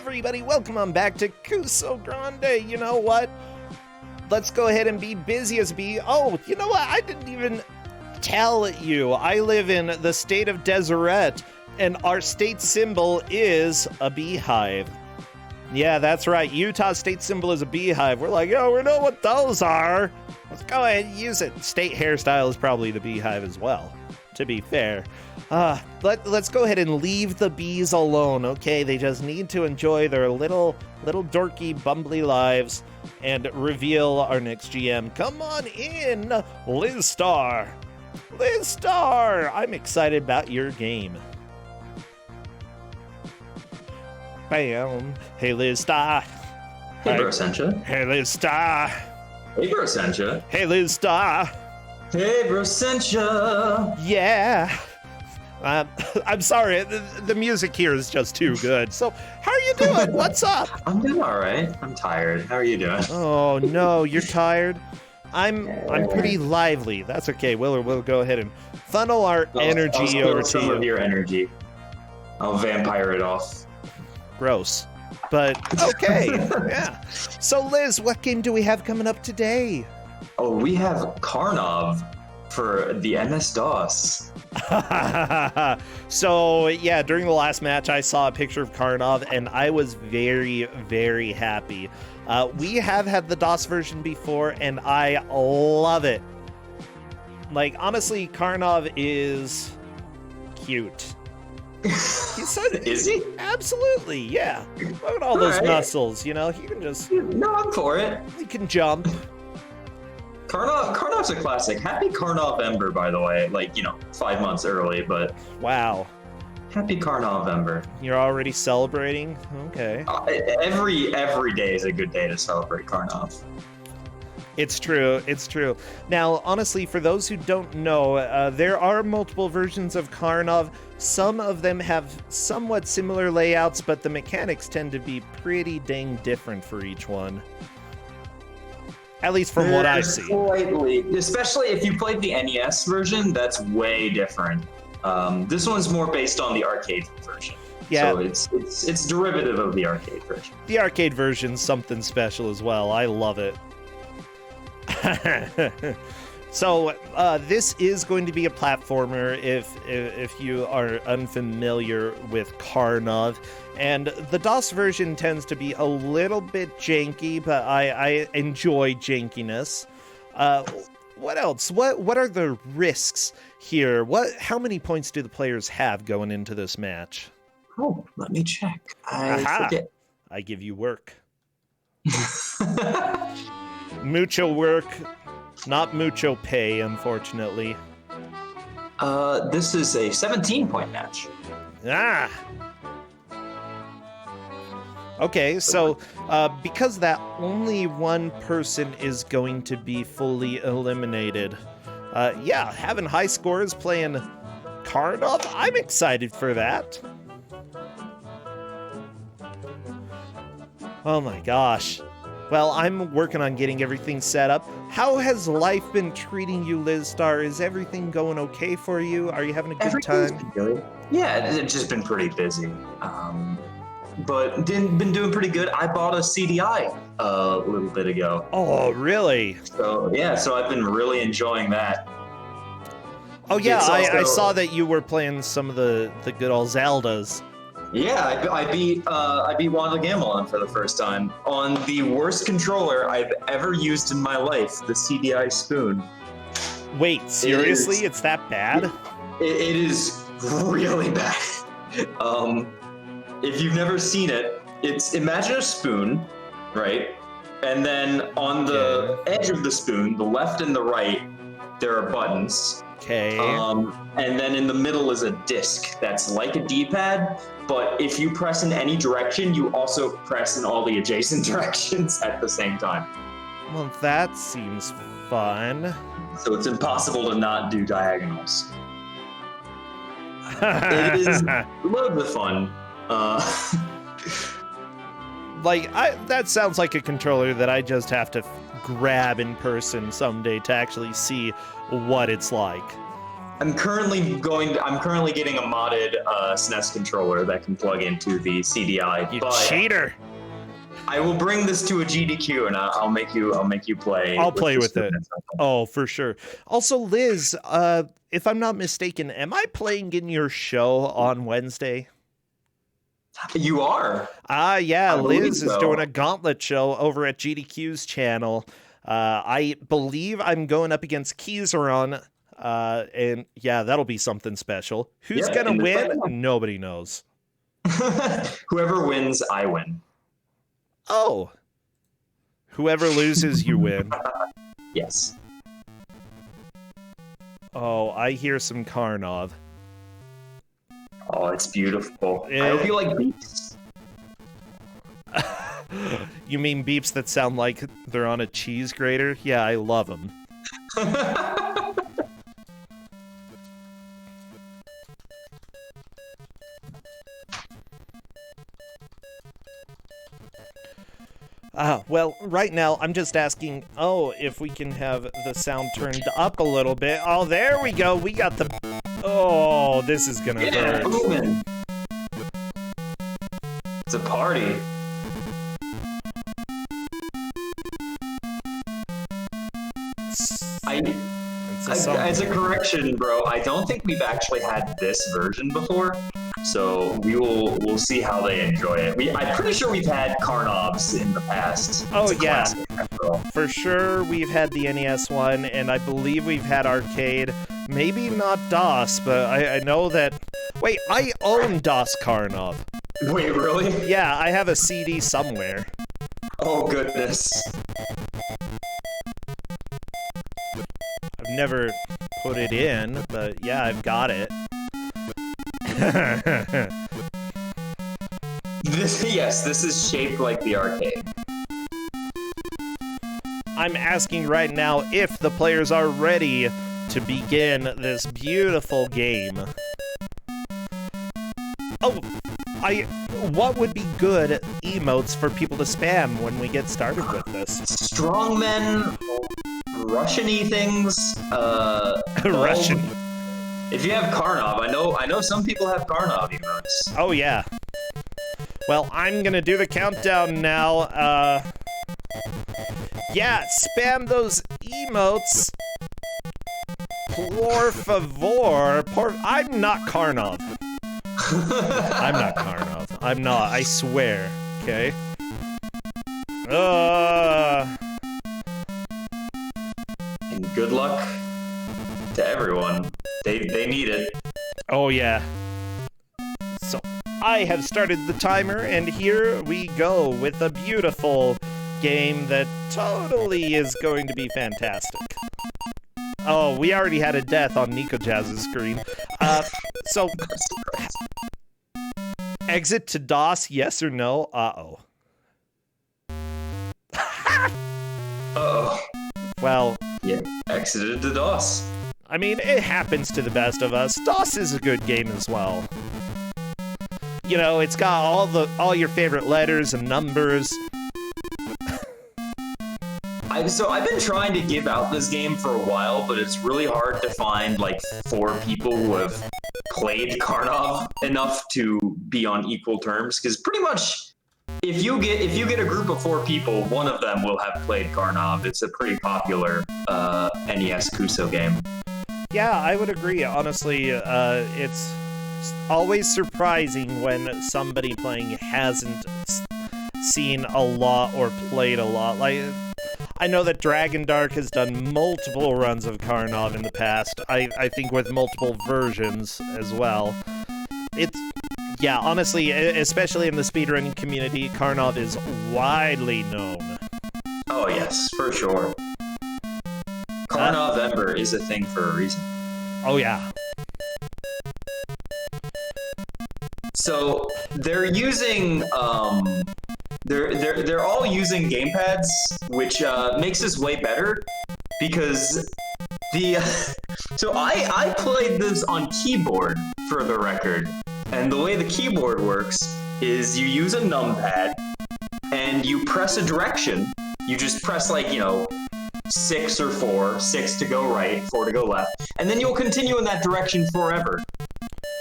everybody, welcome on back to Ku5ogrande. You know what? Let's go ahead and be busy as bee. Oh, you know what? I didn't even tell you. I live in the state of Deseret, and our state symbol is a beehive. Yeah, that's right. Utah's state symbol is a beehive. We're like, yo, we know what those are. Let's go ahead and use it. State hairstyle is probably the beehive as well, to be fair. Let's go ahead and leave the bees alone, okay? They just need to enjoy their little dorky, bumbly lives and reveal our next GM. Come on in, Liz Star. Liz Star, I'm excited about your game. Bam. Hey, Liz Star. Hey, Brosentia. Hey, Liz Star. Hey, Brosentia. Hey, Liz Star. Hey, Brosentia. Yeah. I'm sorry, the music here is just too good. So, how are you doing? What's up? I'm doing all right. I'm tired. How are you doing? Oh no, you're tired. I'm pretty lively. That's okay. We'll go ahead and funnel our energy I'll over to some you. of your energy. I'll vampire it off. Gross, but okay. Yeah. So, Liz, what game do we have coming up today? Oh, we have Karnov for the MS-DOS. So, yeah, during the last match, I saw a picture of Karnov, and I was very, very happy. We have had the DOS version before, and I love it. Like, honestly, Karnov is cute. He's so, Is he? Absolutely, yeah. Look at all those muscles, you know? He can just... No, I'm for it. He can jump. Karnov's a classic. Happy Karnov-ember, by the way. Like, 5 months early, but... Wow. Happy Karnov-ember. You're already celebrating? Okay. Every day is a good day to celebrate Karnov. It's true. It's true. Now, honestly, for those who don't know, there are multiple versions of Karnov. Some of them have somewhat similar layouts, but the mechanics tend to be pretty dang different for each one. At least from what I see. Slightly, especially if you played the NES version, that's way different. This one's more based on the arcade version. Yeah. So it's derivative of the arcade version. The arcade version's something special as well. I love it. So this is going to be a platformer if you are unfamiliar with Karnov. And the DOS version tends to be a little bit janky, but I enjoy jankiness. What else? What are the risks here? How many points do the players have going into this match? Oh, let me check. I forget. I give you work. Mucho work, not mucho pay, unfortunately. This is a 17-point match. Ah! Okay, so because of that, only one person is going to be fully eliminated. Yeah, having high scores playing Karnov, I'm excited for that. Oh my gosh. Well, I'm working on getting everything set up. How has life been treating you, Liz Star? Is everything going okay for you? Are you having a good time? Been good. Yeah, it's just been pretty busy. But been doing pretty good. I bought a CDI a little bit ago. Oh, really? So yeah, so I've been really enjoying that. Oh yeah, I saw that you were playing some of the good old Zeldas. Yeah, I beat Wanda Gamelon for the first time on the worst controller I've ever used in my life, the CDI Spoon. Wait, seriously? It's that bad? It is really bad. If you've never seen it, imagine a spoon, right? And then on the edge of the spoon, the left and the right, there are buttons. Okay. And then in the middle is a disc that's like a D-pad, but if you press in any direction, you also press in all the adjacent directions at the same time. Well, that seems fun. So it's impossible to not do diagonals. It is loads of fun. That sounds like a controller that I just have to grab in person someday to actually see what it's like. I'm currently getting a modded SNES controller that can plug into the CDI. You but cheater! I will bring this to a GDQ and I'll make you play. I'll play with it. Oh, for sure. Also, Liz, if I'm not mistaken, am I playing in your show on Wednesday? You are. Yeah, Liz is so. doing a gauntlet show over at GDQ's channel. I believe I'm going up against Ku5ogrande, and yeah, that'll be something special. Who's gonna win? Nobody knows. Whoever wins, I win. Oh. Whoever loses, you win. Yes. Oh, I hear some Karnov. Oh, it's beautiful. I hope you like beeps. You mean beeps that sound like they're on a cheese grater? Yeah, I love them. Well, right now, I'm just asking, if we can have the sound turned up a little bit. Oh, there we go. We got the... Oh, this is gonna hurt. Booming. It's a party. As a correction, bro, I don't think we've actually had this version before, so we'll see how they enjoy it. I'm pretty sure we've had Karnovs in the past. Oh yeah, for sure we've had the NES one, and I believe we've had arcade. Maybe not DOS, but I know that. Wait, I own DOS Karnov. Wait, really? Yeah, I have a CD somewhere. Oh goodness. I've never put it in, but yeah, I've got it. This is shaped like the arcade. I'm asking right now if the players are ready to begin this beautiful game. Oh, what would be good emotes for people to spam when we get started with this? Strongmen, Russian-y things, Russian. If you have Karnov, I know some people have Karnov emotes. Oh yeah. Well, I'm gonna do the countdown now. Yeah, spam those emotes. Por favor. I'm not Karnov. I'm not Karnov. I'm not. I swear. Okay. And good luck to everyone. They need it. Oh yeah. So I have started the timer, and here we go with a beautiful game that totally is going to be fantastic. Oh, we already had a death on Nico Jazz's screen. So exit to DOS, yes or no? Uh-oh. Uh-oh. Well, yeah, exited to DOS. I mean, it happens to the best of us. DOS is a good game as well. You know, it's got all your favorite letters and numbers. So I've been trying to give out this game for a while, but it's really hard to find like 4 people who have played Karnov enough to be on equal terms. Because pretty much, if you get a group of 4 people, one of them will have played Karnov. It's a pretty popular NES Kuso game. Yeah, I would agree. Honestly, it's always surprising when somebody playing hasn't seen a lot or played a lot. Like, I know that Dragon Dark has done multiple runs of Karnov in the past. I think with multiple versions as well. Yeah, honestly, especially in the speedrunning community, Karnov is widely known. Oh yes, for sure. Karnov Ember is a thing for a reason. Oh yeah. So they're using they're all using gamepads, which makes this way better because so I played this on keyboard for the record, and the way the keyboard works is you use a numpad and you press a direction. You just press, like, 6 or 4, 6 to go right, 4 to go left, and then you'll continue in that direction forever.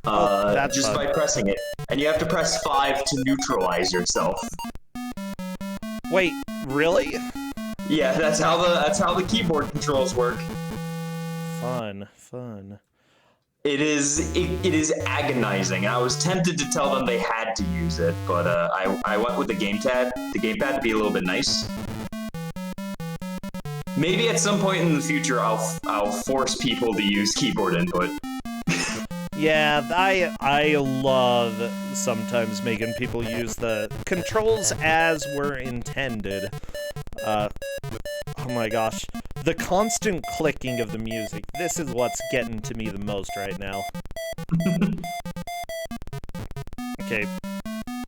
That's just fun. by pressing it. And you have to press 5 to neutralize yourself. Wait, really? Yeah, that's how the keyboard controls work. Fun. It is agonizing. I was tempted to tell them they had to use it, but I went with the gamepad to be a little bit nice. Maybe at some point in the future I'll force people to use keyboard input. Yeah, I love sometimes making people use the controls as were intended. Oh my gosh. The constant clicking of the music. This is what's getting to me the most right now. Okay.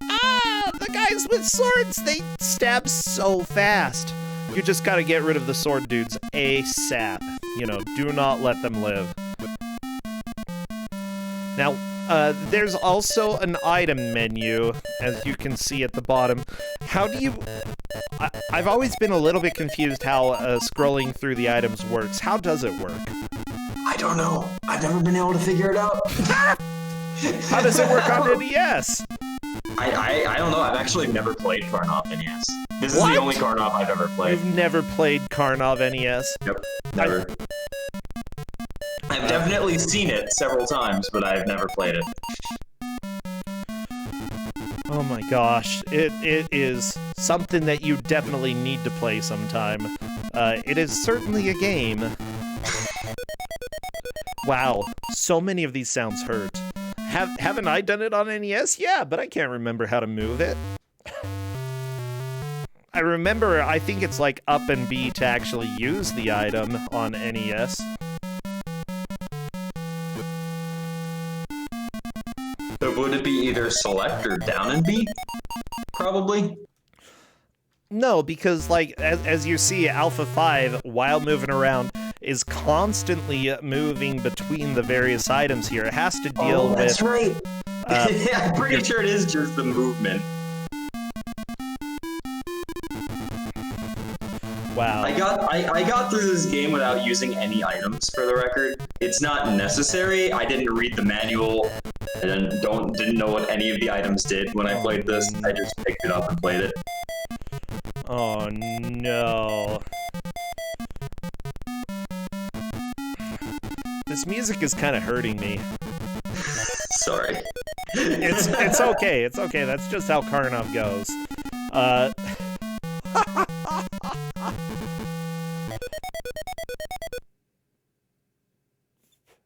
Ah! The guys with swords! They stab so fast! You just gotta get rid of the sword dudes ASAP. You know, do not let them live. Now, there's also an item menu, as you can see at the bottom. How do you... I've always been a little bit confused how scrolling through the items works. How does it work? I don't know. I've never been able to figure it out. How does it work on NES? I don't know. I've actually never played Karnov NES. This is What? the only Karnov I've ever played. You've never played Karnov NES? Nope, never. I've definitely seen it several times, but I've never played it. Oh my gosh, it is something that you definitely need to play sometime. It is certainly a game. Wow, so many of these sounds hurt. Haven't I done it on NES? Yeah, but I can't remember how to move it. I remember, I think it's like up and B to actually use the item on NES. So would it be either select or down and B? Probably. No, because like as you see, Alpha 5, while moving around, is constantly moving between the various items here. It has to deal with... that's right. Yeah, I'm pretty sure it is just the movement. Wow. I got through this game without using any items, for the record. It's not necessary. I didn't read the manual. I didn't know what any of the items did when I played this. I just picked it up and played it. Oh no. This music is kind of hurting me. Sorry. It's okay. It's okay. That's just how Karnov goes.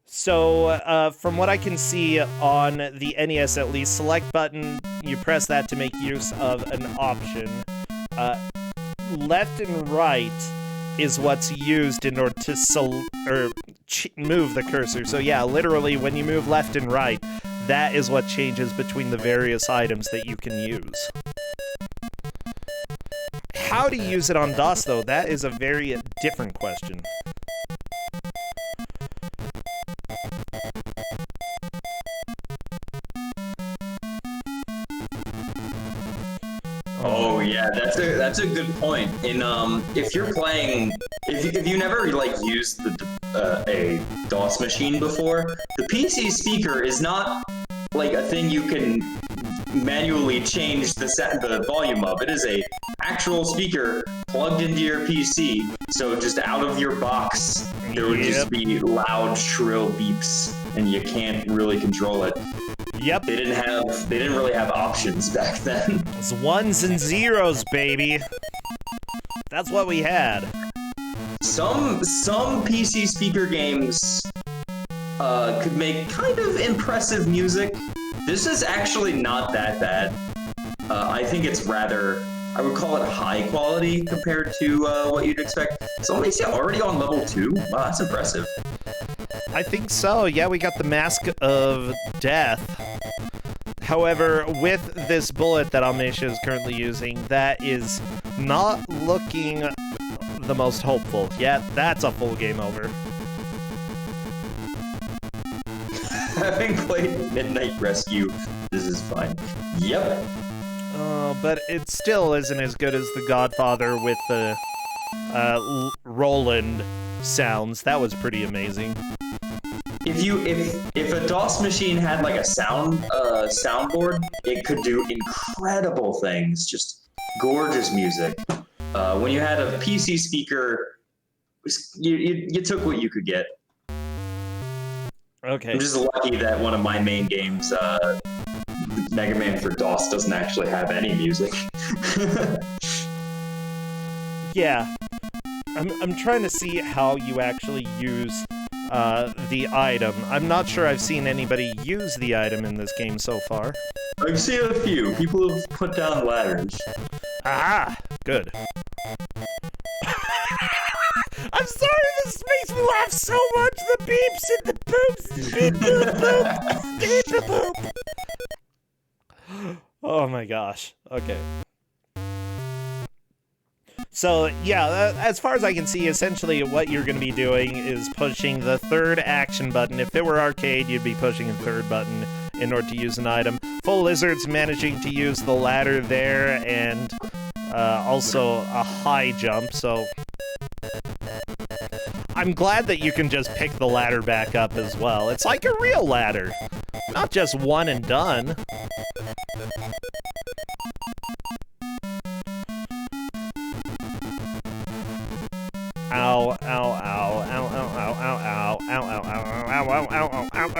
So, from what I can see on the NES at least, select button, you press that to make use of an option. Left and right is what's used in order to move the cursor. So yeah, literally when you move left and right, that is what changes between the various items that you can use. How to use it on DOS though, that is a very different question. Oh yeah, that's a good point. In if you're playing, if you never like used a DOS machine before, the PC speaker is not like a thing you can manually change the volume of. It is a actual speaker plugged into your PC. So just out of your box, there would just be loud, shrill beeps, and you can't really control it. Yep. They didn't really have options back then. It's ones and zeros, baby. That's what we had. Some PC speaker games could make kind of impressive music. This is actually not that bad. I think it's rather, I would call it high quality compared to what you'd expect. It's already on level 2. Wow, that's impressive. I think so. Yeah, we got the Mask of Death. However, with this bullet that Almeida is currently using, that is not looking the most hopeful. Yeah, that's a full game over. Having played Midnight Rescue, this is fine. Yep. But it still isn't as good as The Godfather with the Roland sounds. That was pretty amazing. If a DOS machine had like a soundboard, it could do incredible things. Just gorgeous music. When you had a PC speaker, you took what you could get. Okay. I'm just lucky that one of my main games, Mega Man for DOS, doesn't actually have any music. Yeah. I'm trying to see how you actually use the item. I'm not sure I've seen anybody use the item in this game so far. I've seen a few. People have put down ladders. Aha! Good. I'm sorry, this makes me laugh so much! The beeps and the poops! Beep boop boop! Beep boop boop! Oh my gosh. Okay. So, yeah, as far as I can see, essentially what you're going to be doing is pushing the third action button. If it were arcade, you'd be pushing a third button in order to use an item. Full Lizard's managing to use the ladder there, and also a high jump, so I'm glad that you can just pick the ladder back up as well. It's like a real ladder, not just one and done. Ow, ow, ow, ow, ow, ow, ow, ow, ow, ow, ow, ow, ow,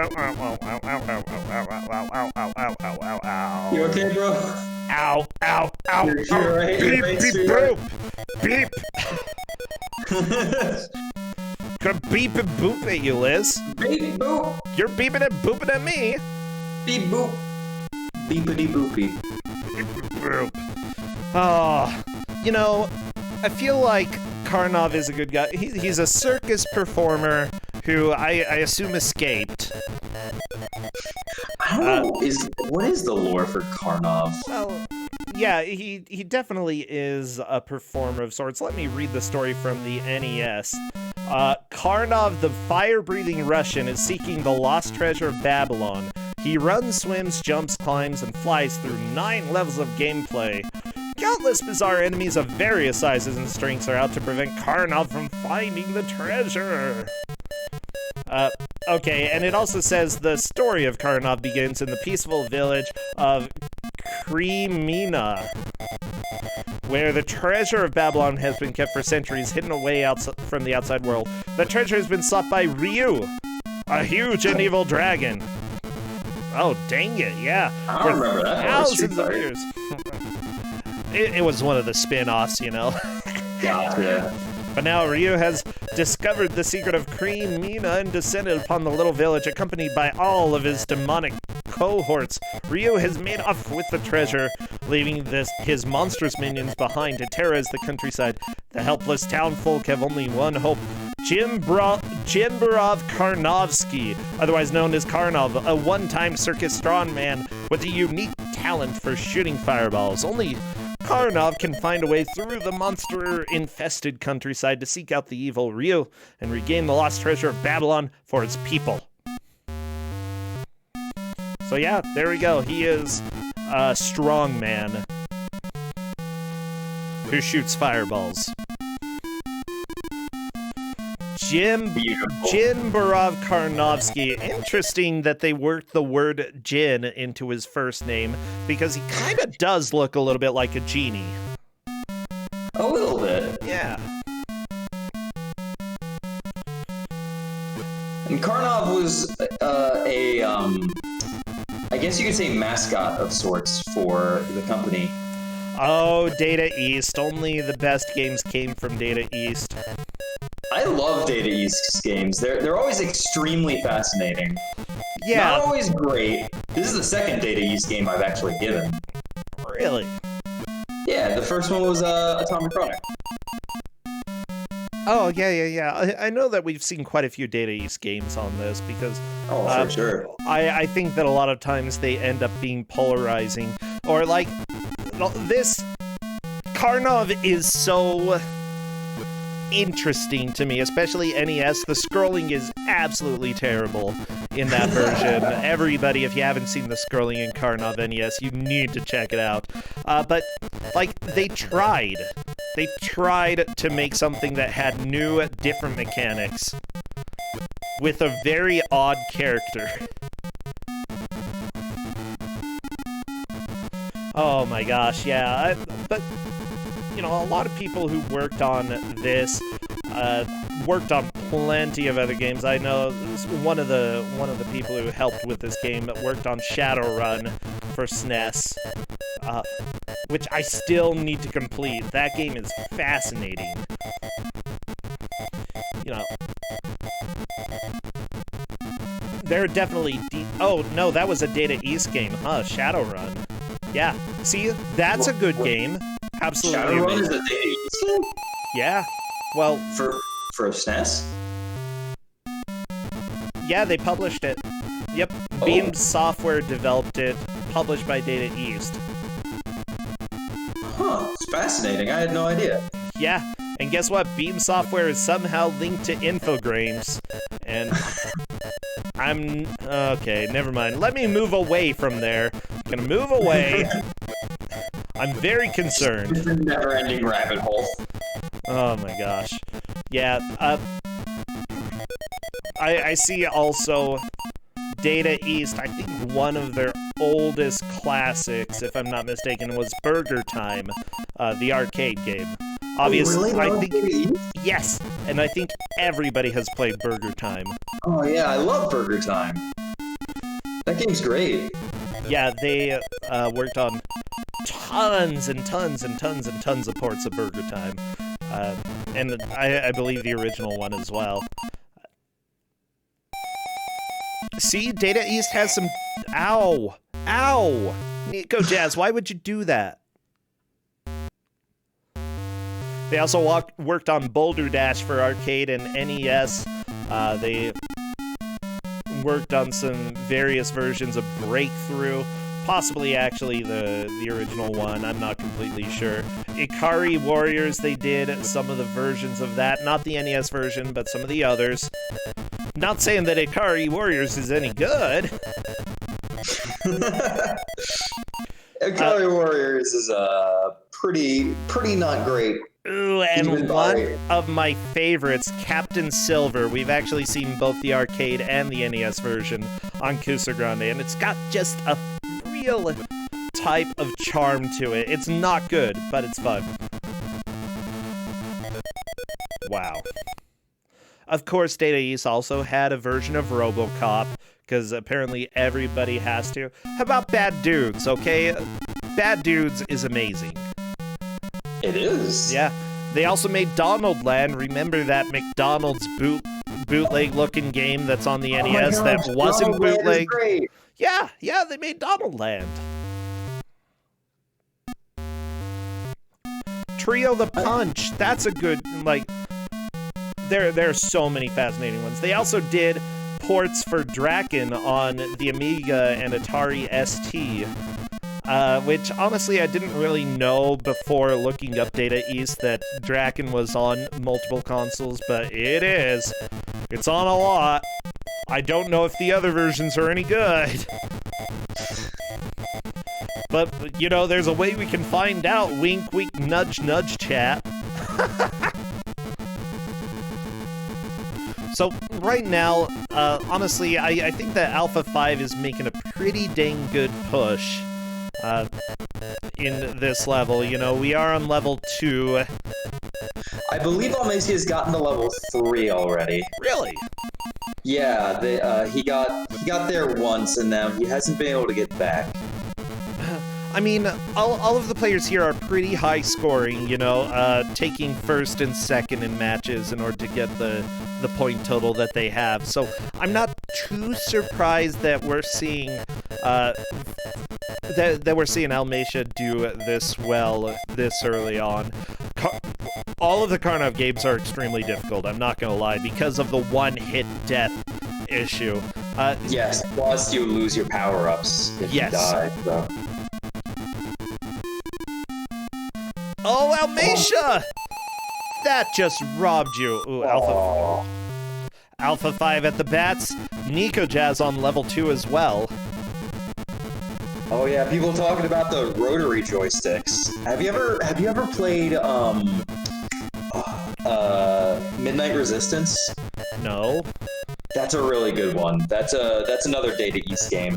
ow, ow, ow, ow, ow. You okay, bro? Ow, ow, ow, You're right. beep, beep, boop, beep. Gonna beep and boop at you, Liz. Beep boop. You're beeping and booping at me. Beep boop. Beepity boopy. Boop. Oh, you know, I feel like Karnov is a good guy. He's a circus performer who I assume escaped. I don't know. What is the lore for Karnov? Well, yeah, he definitely is a performer of sorts. Let me read the story from the NES. Karnov, the fire-breathing Russian, is seeking the lost treasure of Babylon. He runs, swims, jumps, climbs, and flies through 9 levels of gameplay. Countless bizarre enemies of various sizes and strengths are out to prevent Karnov from finding the treasure. Okay, and it also says the story of Karnov begins in the peaceful village of Kremina, where the treasure of Babylon has been kept for centuries, hidden away from the outside world. The treasure has been sought by Ryu, a huge and evil dragon. Oh, dang it, yeah. I don't remember that. Thousands of years. It was one of the spin-offs, you know. Gotcha. But now Ryu has discovered the secret of Kremina and descended upon the little village, accompanied by all of his demonic cohorts. Ryu has made off with the treasure, leaving his monstrous minions behind to terrorize the countryside. The helpless townfolk have only one hope. Jimbarov Karnovsky, otherwise known as Karnov, a one-time circus strongman with a unique talent for shooting fireballs. Only Karnov can find a way through the monster-infested countryside to seek out the evil Ryu and regain the lost treasure of Babylon for its people. So yeah, there we go. He is a strongman who shoots fireballs. Jimbarov Karnovsky. Interesting that they worked the word Jin into his first name, because he kind of does look a little bit like a genie. A little bit. Yeah. And Karnov was I guess you could say mascot of sorts for the company. Oh, Data East. Only the best games came from Data East. I love Data East's games. They're always extremely fascinating. Yeah. Not always great. This is the second Data East game I've actually given. Really? Yeah, the first one was Atomic Chronic. Oh, yeah. I know that we've seen quite a few Data East games on this because for sure. I think that a lot of times they end up being polarizing. Or like, this Karnov is so interesting to me, especially NES. The scrolling is absolutely terrible in that version. Everybody, if you haven't seen the scrolling in Karnov NES, you need to check it out. But like, they tried. They tried to make something that had new, different mechanics with a very odd character. Oh my gosh, yeah. But, you know, a lot of people who worked on this worked on plenty of other games. I know one of the people who helped with this game worked on Shadowrun for SNES, which I still need to complete. That game is fascinating. You know, there are definitely oh no, that was a Data East game, huh? Shadowrun. Yeah. See, that's a good game. Absolutely Shadowrun amazing. is a Data East game? Yeah. Well, for SNES? yeah, they published it. Yep. Beam Software developed it, published by Data East. Huh, it's fascinating. I had no idea. Yeah, and guess what? Beam Software is somehow linked to Infogrames, and okay, never mind. Let me move away from there. I'm gonna move away. I'm very concerned. It's a never-ending rabbit hole. Oh my gosh. Yeah, I see also Data East, I think one of their oldest classics, if I'm not mistaken, was Burger Time, the arcade game. Obviously, really? I think yes, and I think everybody has played Burger Time. Oh yeah, I love Burger Time. That game's great. Yeah, they worked on tons and tons and tons and tons of ports of Burger Time, and I believe the original one as well. See, Data East has some... Ow! Ow! Nico Jazz, why would you do that? They also worked on Boulder Dash for arcade and NES. They worked on some various versions of Breakthrough. Possibly actually the original one, I'm not completely sure. Ikari Warriors, they did some of the versions of that. Not the NES version, but some of the others. Not saying that Ikari Warriors is any good. Ikari Warriors is pretty not great. Ooh, and one of my favorites, Captain Silver. We've actually seen both the arcade and the NES version on Ku5ogrande, and it's got just a real type of charm to it. It's not good, but it's fun. Wow. Of course, Data East also had a version of RoboCop, because apparently everybody has to. How about Bad Dudes, okay? Bad Dudes is amazing. It is. Yeah. They also made Donald Land. Remember that McDonald's bootleg-looking game that's on the NES that wasn't Donald Land bootleg? is great. Yeah, they made Donald Land. Trio the Punch. That's a good, like... There are so many fascinating ones. They also did ports for Draken on the Amiga and Atari ST, which honestly I didn't really know before looking up Data East that Draken was on multiple consoles, but it is. It's on a lot. I don't know if the other versions are any good. But, you know, there's a way we can find out. Wink, wink, nudge, nudge, chat. So, right now, honestly, I think that Alpha 5 is making a pretty dang good push in this level. You know, we are on level 2. I believe Almacy has gotten to level 3 already. Really? Yeah, he got there once, and now he hasn't been able to get back. I mean, all of the players here are pretty high scoring, you know, taking first and second in matches in order to get the point total that they have. So I'm not too surprised that we're seeing that we're seeing Almacia do this well this early on. All of the Karnov games are extremely difficult, I'm not gonna lie, because of the one-hit death issue. Yes, plus you lose your power-ups if you die, so... Oh, Almacia! That just robbed you. Ooh, Alpha 5 at the bats. Nico Jazz on level 2 as well. Oh yeah, people talking about the rotary joysticks. Have you ever played Midnight Resistance? No. That's a really good one. That's another Data East game.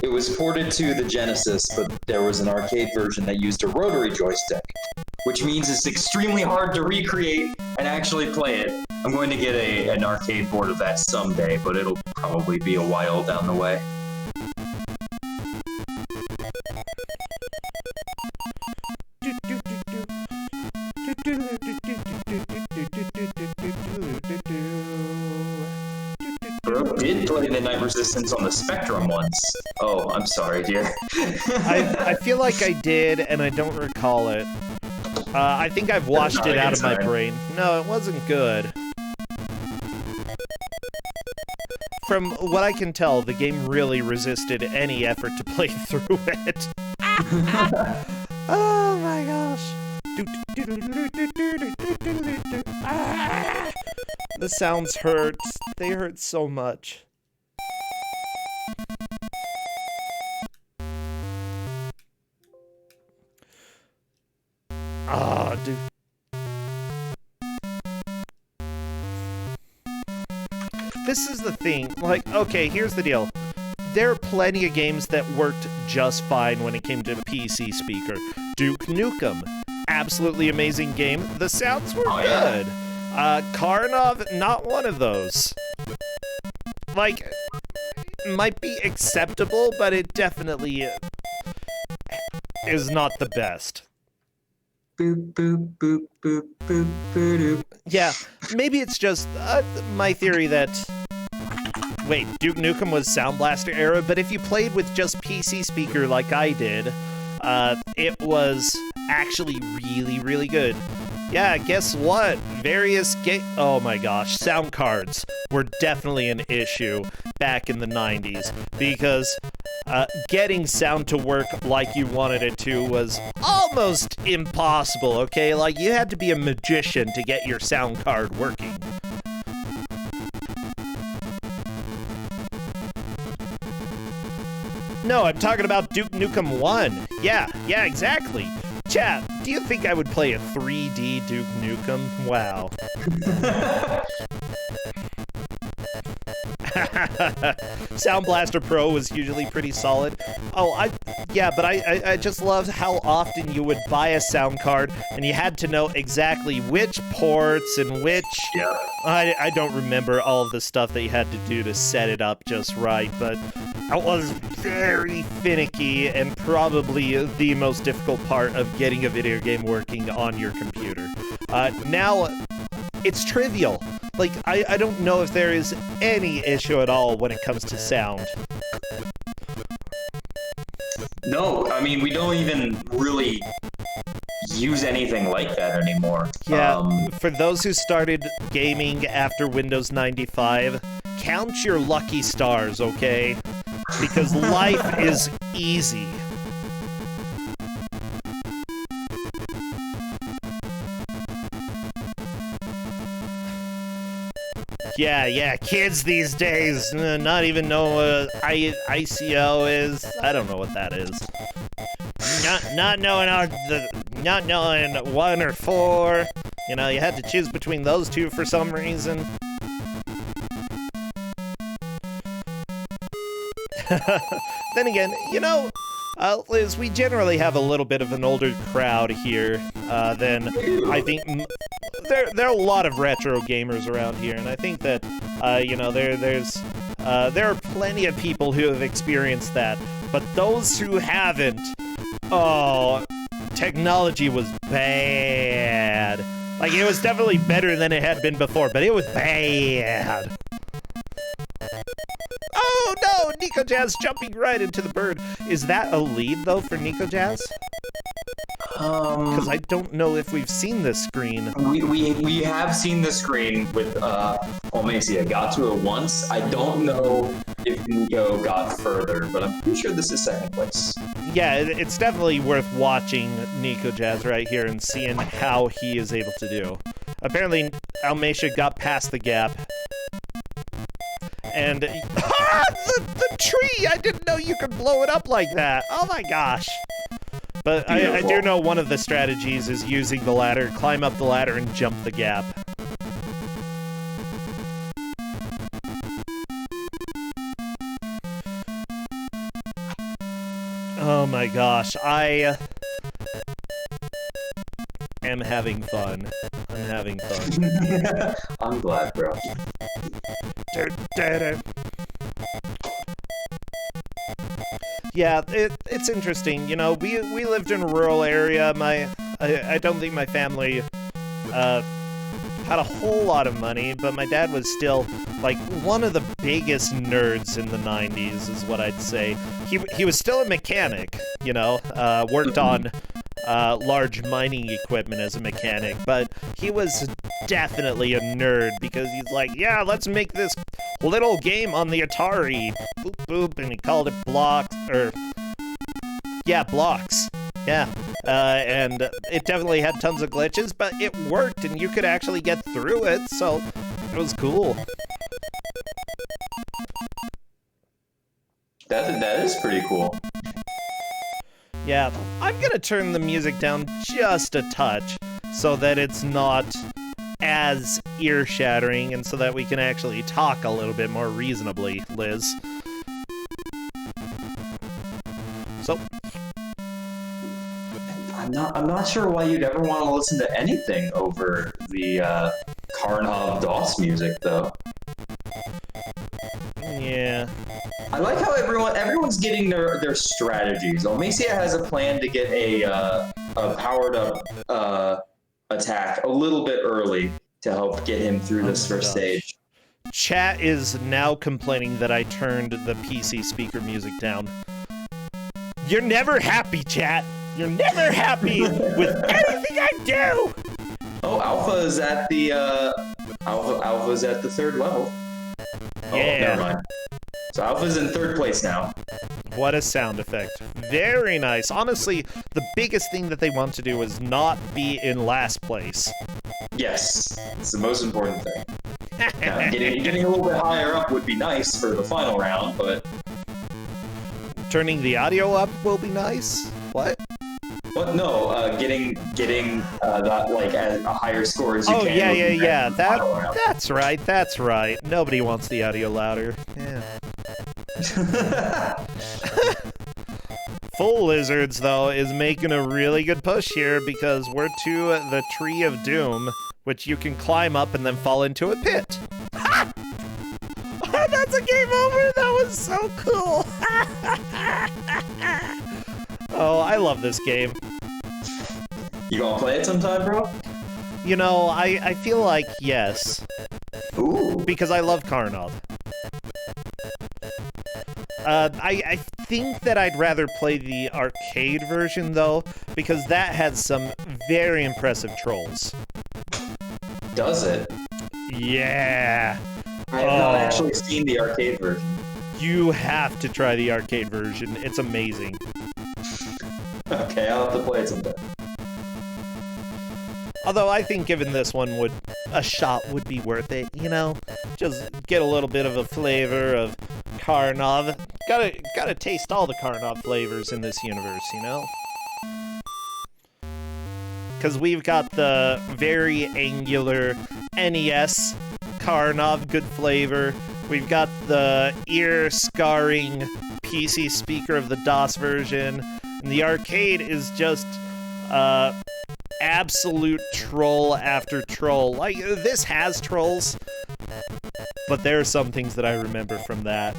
It was ported to the Genesis, but there was an arcade version that used a rotary joystick, which means it's extremely hard to recreate and actually play it. I'm going to get an arcade board of that someday, but it'll probably be a while down the way. Bro did play Midnight Resistance on the Spectrum once. Oh, I'm sorry, dear. I feel like I did, and I don't recall it. I think I've washed it out of my brain. No, it wasn't good. From what I can tell, the game really resisted any effort to play through it. Oh my gosh. The sounds hurt. They hurt so much. Ah, dude. This is the thing. Like, okay, here's the deal. There are plenty of games that worked just fine when it came to the PC speaker. Duke Nukem, absolutely amazing game. The sounds were good. Karnov, not one of those. Like, might be acceptable, but it definitely is not the best. Boop, boop, boop, boop, boop, boop. Yeah, maybe it's just my theory that... Wait, Duke Nukem was Sound Blaster era, but if you played with just PC speaker like I did, it was actually really, really good. Yeah, guess what? Oh my gosh, sound cards were definitely an issue back in the 90s, because getting sound to work like you wanted it to was almost impossible, okay? Like, you had to be a magician to get your sound card working. No, I'm talking about Duke Nukem 1. Yeah, exactly. Chat, do you think I would play a 3D Duke Nukem? Wow. Sound Blaster Pro was usually pretty solid. Oh, but I just loved how often you would buy a sound card and you had to know exactly which ports and which... Yeah. I don't remember all of the stuff that you had to do to set it up just right, but it was very finicky and probably the most difficult part of getting a video game working on your computer. Now, it's trivial. Like, I don't know if there is any issue at all when it comes to sound. No, I mean, we don't even really use anything like that anymore. Yeah, for those who started gaming after Windows 95, count your lucky stars, okay? Because life is easy. Yeah, kids these days not even know what ICO is. I don't know what that is. Not knowing 1 or 4. You know, you had to choose between those two for some reason. Then again, you know, Liz, we generally have a little bit of an older crowd here than I think. There are a lot of retro gamers around here, and I think that you know, there are plenty of people who have experienced that. But those who haven't, oh, technology was bad. Like, it was definitely better than it had been before, but it was bad. Oh no, Nico Jazz jumping right into the bird. Is that a lead though for Nico Jazz? Because I don't know if we've seen this screen. We have seen the screen with Olmesia. Got to it once. I don't know if Nico got further, but I'm pretty sure this is second place. Yeah, it's definitely worth watching Nico Jazz right here and seeing how he is able to do. Apparently, Almeida got past the gap. And the tree! I didn't know you could blow it up like that. Oh my gosh. But I do know one of the strategies is using the ladder, climb up the ladder, and jump the gap. Oh my gosh, I am having fun. I'm having fun. I'm glad, bro. Yeah, it's interesting. You know, we lived in a rural area. I don't think my family had a whole lot of money, but my dad was still like one of the biggest nerds in the 90s, is what I'd say. He was still a mechanic, you know, worked on large mining equipment as a mechanic, but he was definitely a nerd because he's like, yeah, let's make this little game on the Atari. Boop, boop, and he called it Blocks, Blocks. Yeah, and it definitely had tons of glitches, but it worked, and you could actually get through it, so it was cool. That is pretty cool. Yeah, I'm gonna turn the music down just a touch so that it's not as ear-shattering and so that we can actually talk a little bit more reasonably, Liz. So, I'm not sure why you'd ever want to listen to anything over the Karnov DOS music, though. Yeah. I like how everyone's getting their strategies. Omesia has a plan to get a powered up attack a little bit early to help get him through this first stage. Chat is now complaining that I turned the PC speaker music down. You're never happy, chat. You're never happy with anything I do. Oh, Alpha is at the Alpha's at the 3rd level. Oh, yeah. Never mind. So Alpha's in 3rd place now. What a sound effect. Very nice. Honestly, the biggest thing that they want to do is not be in last place. Yes, it's the most important thing. Now, getting a little bit higher up would be nice for the final round, but... Turning the audio up will be nice? What? What? No, getting that, like, a higher score as you can. Oh, yeah. That's right. Nobody wants the audio louder. Yeah. Full Lizards, though, is making a really good push here because we're to the Tree of Doom, which you can climb up and then fall into a pit. Ha! Oh, that's a game over! That was so cool! Oh, I love this game. You gonna play it sometime, bro? You know, I feel like yes. Ooh. Because I love Karnov. I think that I'd rather play the arcade version, though, because that has some very impressive trolls. Does it? Yeah. I have not actually seen the arcade version. You have to try the arcade version. It's amazing. Okay, I'll have to play it sometime. Although I think giving this one a shot would be worth it, you know? Just get a little bit of a flavor of Karnov. Gotta taste all the Karnov flavors in this universe, you know? Because we've got the very angular NES Karnov, good flavor. We've got the ear-scarring PC speaker of the DOS version. And the arcade is just absolute troll after troll. Like, this has trolls, but there are some things that I remember from that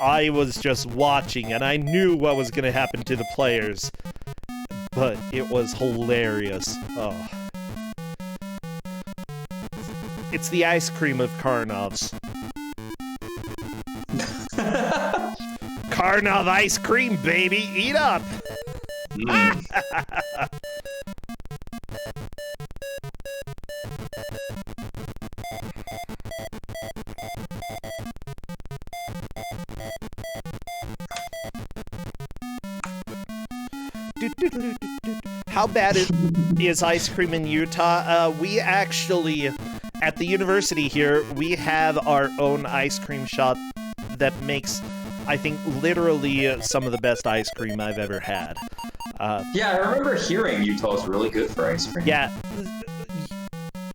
I was just watching and I knew what was going to happen to the players, but it was hilarious. Oh. It's the ice cream of Karnovs. Karnov ice cream, baby! Eat up! Mm. How bad is ice cream in Utah? We actually, at the university here, we have our own ice cream shop that makes, I think, literally some of the best ice cream I've ever had. Yeah, I remember hearing Utah's really good for ice cream. Yeah,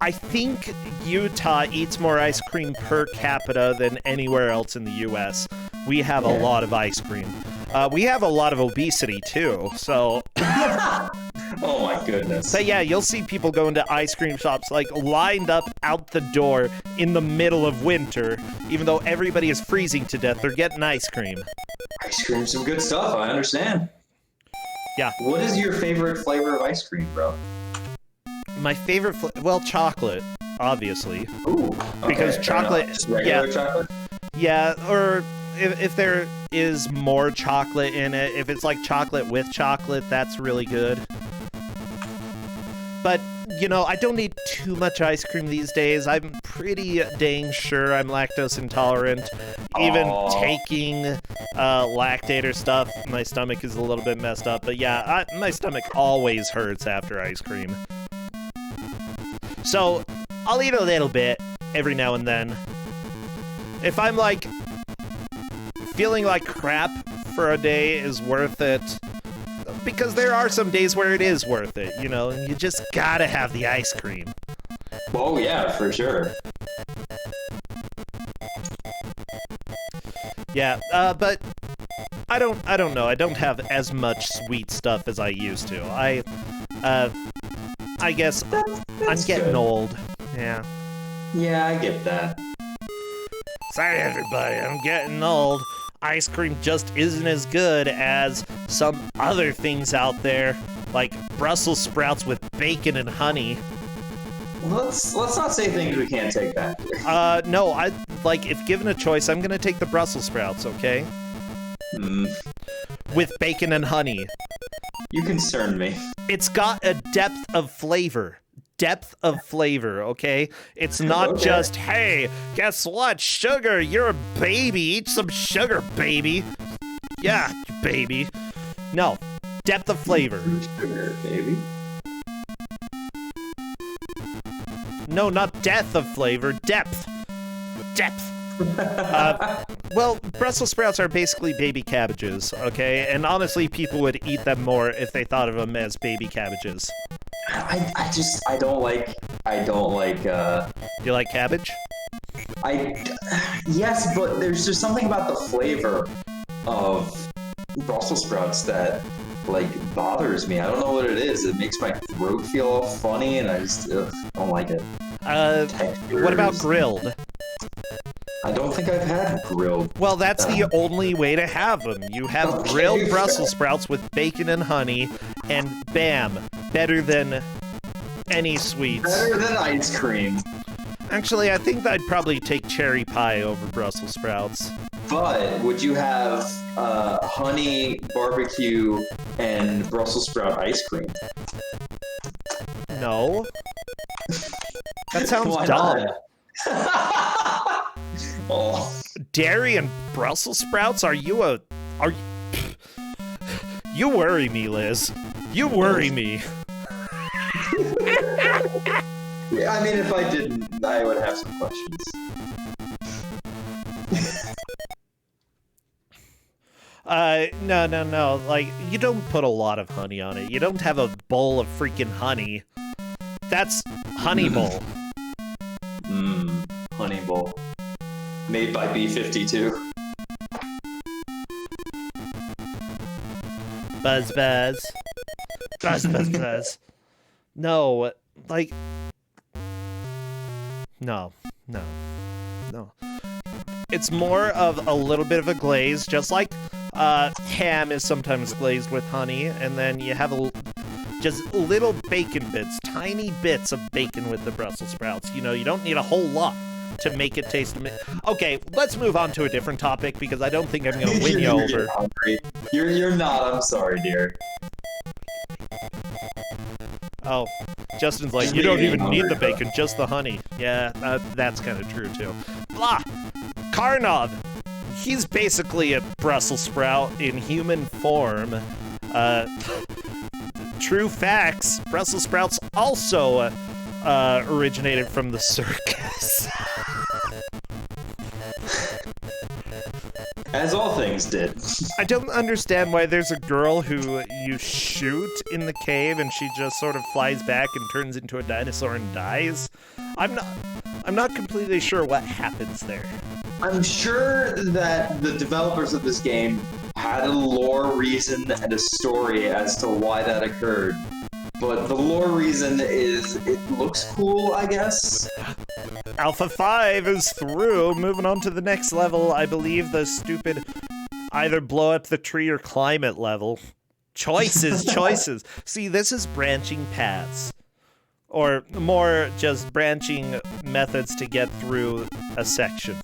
I think Utah eats more ice cream per capita than anywhere else in the U.S. We have a lot of ice cream. We have a lot of obesity, too, so... Oh my goodness. But yeah, you'll see people going to ice cream shops, like, lined up out the door in the middle of winter. Even though everybody is freezing to death, they're getting ice cream. Ice cream's some good stuff, I understand. Yeah. What is your favorite flavor of ice cream, bro? My favorite well, chocolate, obviously. Ooh, okay, because chocolate... Just regular chocolate? Yeah, or if there is more chocolate in it, if it's like chocolate with chocolate, that's really good. But, you know, I don't need too much ice cream these days. I'm pretty dang sure I'm lactose intolerant. Even taking lactator stuff, my stomach is a little bit messed up. But yeah, my stomach always hurts after ice cream. So, I'll eat a little bit every now and then. If I'm, like, feeling like crap for a day is worth it. Because there are some days where it is worth it, you know, and you just gotta have the ice cream. Oh, yeah, for sure. Yeah, but I don't know. I don't have as much sweet stuff as I used to. I guess I'm getting old. Yeah. Yeah, I get that. Sorry, everybody, I'm getting old. Ice cream just isn't as good as some other things out there, like Brussels sprouts with bacon and honey. Let's not say things we can't take back. No, if given a choice, I'm gonna take the Brussels sprouts, okay? With bacon and honey. You concern me. It's got a depth of flavor. Depth of flavor, okay? It's not just, hey, guess what? Sugar, you're a baby. Eat some sugar, baby. Yeah, baby. No, depth of flavor. Sugar, baby. No, not death of flavor. Depth. Depth. Well, Brussels sprouts are basically baby cabbages, okay? And honestly, people would eat them more if they thought of them as baby cabbages. I don't like, You like cabbage? Yes, but there's just something about the flavor of Brussels sprouts that, like, bothers me. I don't know what it is. It makes my throat feel all funny, and I just don't like it. What about grilled? I don't think I've had grilled. Well, that's the only way to have them. You have grilled Brussels sprouts with bacon and honey, and bam, better than any sweets. Better than ice cream. Actually, I think I'd probably take cherry pie over Brussels sprouts. But would you have honey, barbecue, and Brussels sprout ice cream? No. That sounds dumb. Oh. Dairy and Brussels sprouts? You worry me, Liz. You worry me. Yeah, I mean, if I didn't, I would have some questions. No. Like, you don't put a lot of honey on it. You don't have a bowl of freaking honey. That's honey bowl. Honey bowl. Made by B-52. Buzz, buzz. Buzz, buzz, buzz. No, like... No. It's more of a little bit of a glaze, just like ham is sometimes glazed with honey, and then you have just little bacon bits, tiny bits of bacon with the Brussels sprouts. You know, you don't need a whole lot to make it taste... Okay, let's move on to a different topic, because I don't think I'm going to win you over. You're not, I'm sorry, dear. Oh, Justin's like, you don't even need the bacon, just the honey. Yeah, that's kind of true, too. Blah! Karnov! He's basically a Brussels sprout in human form. True facts, Brussels sprouts also originated from the circus. As all things did. I don't understand why there's a girl who you shoot in the cave and she just sort of flies back and turns into a dinosaur and dies. I'm not completely sure what happens there. I'm sure that the developers of this game had a lore reason and a story as to why that occurred. But the lore reason is it looks cool, I guess. Alpha 5 is through. Moving on to the next level, I believe the stupid either blow up the tree or climb it level. Choices. See, this is branching paths. Or more just branching methods to get through a section.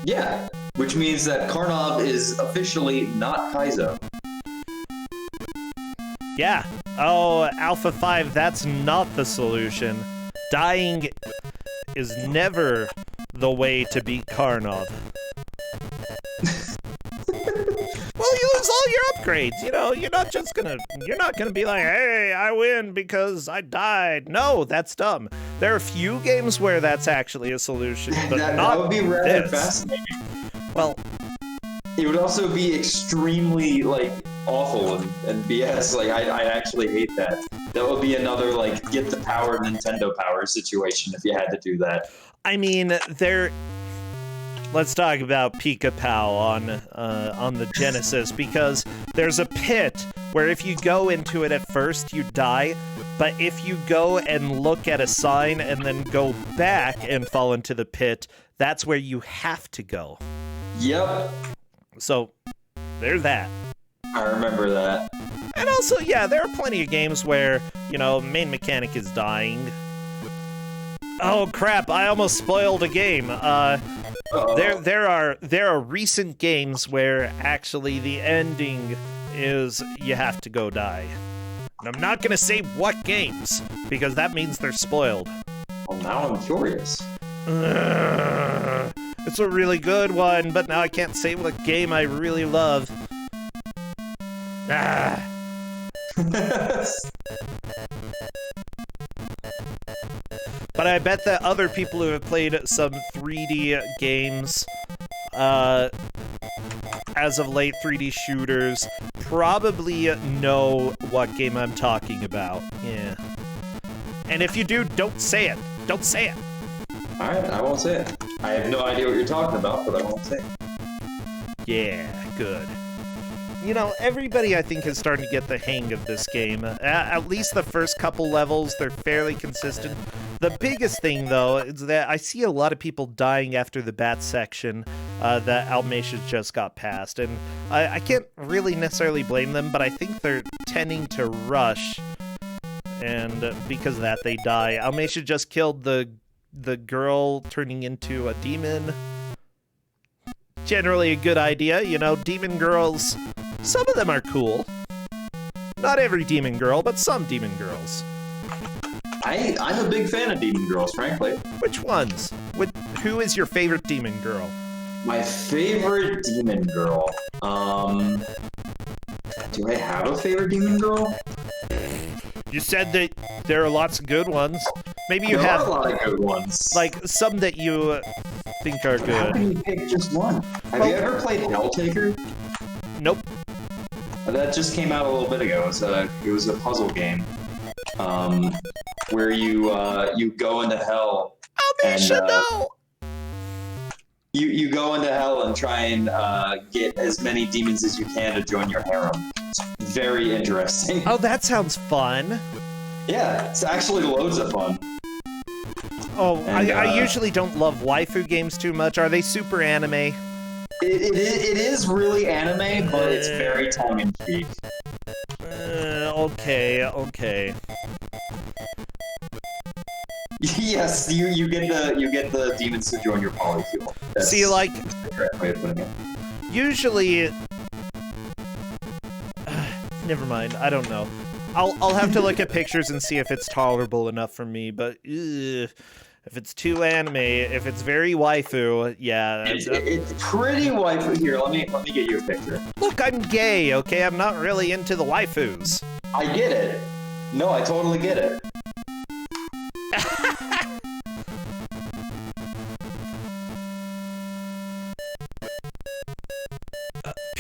Yeah, which means that Karnov is officially not Kaizo. Yeah. Oh, Alpha 5, that's not the solution. Dying is never the way to beat Karnov. Well, you lose all your upgrades, you know, you're not gonna be like, hey, I win because I died. No, that's dumb. There are a few games where that's actually a solution, but that would be rather fascinating. Well, it would also be extremely, like, awful and BS. Like, I actually hate that. That would be another, like, get the power Nintendo power situation if you had to do that. I mean, let's talk about Pika-Pow on the Genesis, because there's a pit where if you go into it at first, you die, but if you go and look at a sign and then go back and fall into the pit, that's where you have to go. Yep. So, there's that. I remember that. And also, yeah, there are plenty of games where, you know, main mechanic is dying. Oh crap, I almost spoiled a game. There are recent games where actually the ending is you have to go die. And I'm not gonna say what games, because that means they're spoiled. Well, now I'm curious. It's a really good one, but now I can't say what game I really love. But I bet that other people who have played some 3D games, as of late, 3D shooters, probably know what game I'm talking about. Yeah. And if you do, don't say it. Don't say it. Alright, I won't say it. I have no idea what you're talking about, but I won't say it. Yeah, good. You know, everybody, I think, is starting to get the hang of this game. At least the first couple levels, they're fairly consistent. The biggest thing, though, is that I see a lot of people dying after the bat section that Almeida just got past. And I can't really necessarily blame them, but I think they're tending to rush. And because of that, they die. Almeida just killed the girl turning into a demon. Generally a good idea, you know, demon girls, some of them are cool. Not every demon girl, but some demon girls. I'm a big fan of demon girls, frankly. Which ones? Who is your favorite demon girl? My favorite demon girl? Do I have a favorite demon girl? You said that there are lots of good ones. Maybe you there have are a lot of good ones. like some that you think are good. How can you pick just one? Have you ever played Helltaker? Nope. That just came out a little bit ago. It was a puzzle game, where you go into hell. No. You go into hell and try and get as many demons as you can to join your harem. It's very interesting. Oh, that sounds fun. Yeah, it's actually loads of fun. Oh, And, I usually don't love waifu games too much. Are they super anime? It is really anime, but it's very tongue-in-cheek. Okay. Yes, you get the demons to join your polycule. See, like, the correct way of putting it. usually, never mind. I don't know. I'll have to look at pictures and see if it's tolerable enough for me. But if it's too anime, if it's very waifu, yeah. It's pretty waifu. Here, let me get you a picture. Look, I'm gay. Okay, I'm not really into the waifus. I get it. No, I totally get it.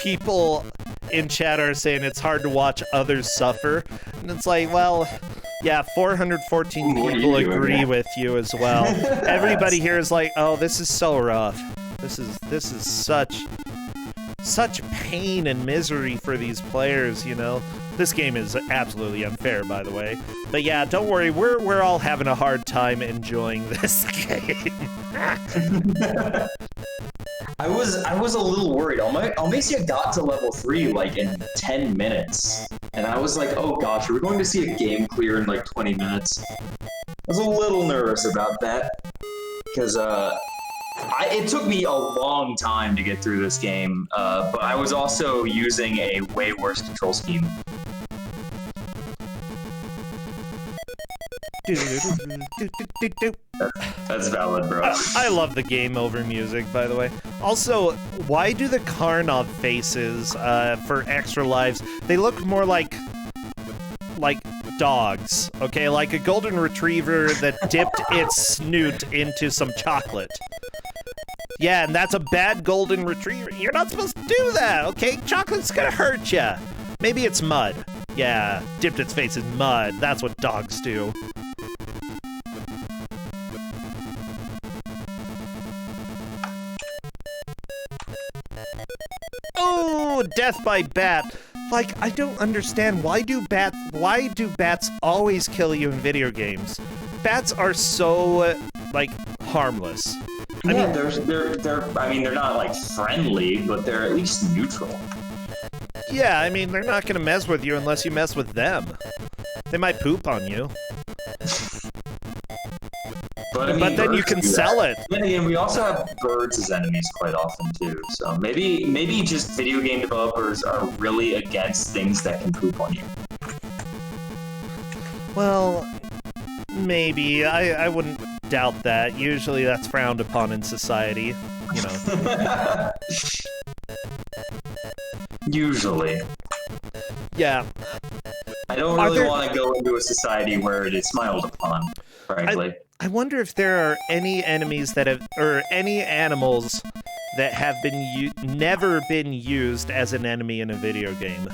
people in chat are saying it's hard to watch others suffer, and it's like, well, yeah, 414 people agree with you as well. Everybody here is like, oh, this is so rough. This is such pain and misery for these players, you know. This game is absolutely unfair, by the way. But yeah, don't worry, we're all having a hard time enjoying this game. I was a little worried. Almacia got to level 3 like in 10 minutes. And I was like, oh gosh, are we going to see a game clear in like 20 minutes? I was a little nervous about that. Because it took me a long time to get through this game, but I was also using a way worse control scheme. That's valid, bro. I love the game over music, by the way. Also, why do the Karnov faces for extra lives, they look more like dogs, okay? Like a golden retriever that dipped its snoot into some chocolate. Yeah, and that's a bad golden retriever. You're not supposed to do that, okay? Chocolate's gonna hurt ya. Maybe it's mud. Yeah, dipped its face in mud. That's what dogs do. Oh, death by bat. Like, I don't understand. Why do bats always kill you in video games? Bats are so, like, harmless. I mean, they're not like friendly, but they're at least neutral. Yeah, I mean, they're not gonna mess with you unless you mess with them. They might poop on you. But then you can sell it. Then again, we also have birds as enemies quite often too. So maybe just video game developers are really against things that can poop on you. Well, maybe. I wouldn't doubt that. Usually that's frowned upon in society, you know. Usually. Yeah. I don't really want to go into a society where it is smiled upon, frankly. I wonder if there are any enemies that have, or any animals that have been never been used as an enemy in a video game.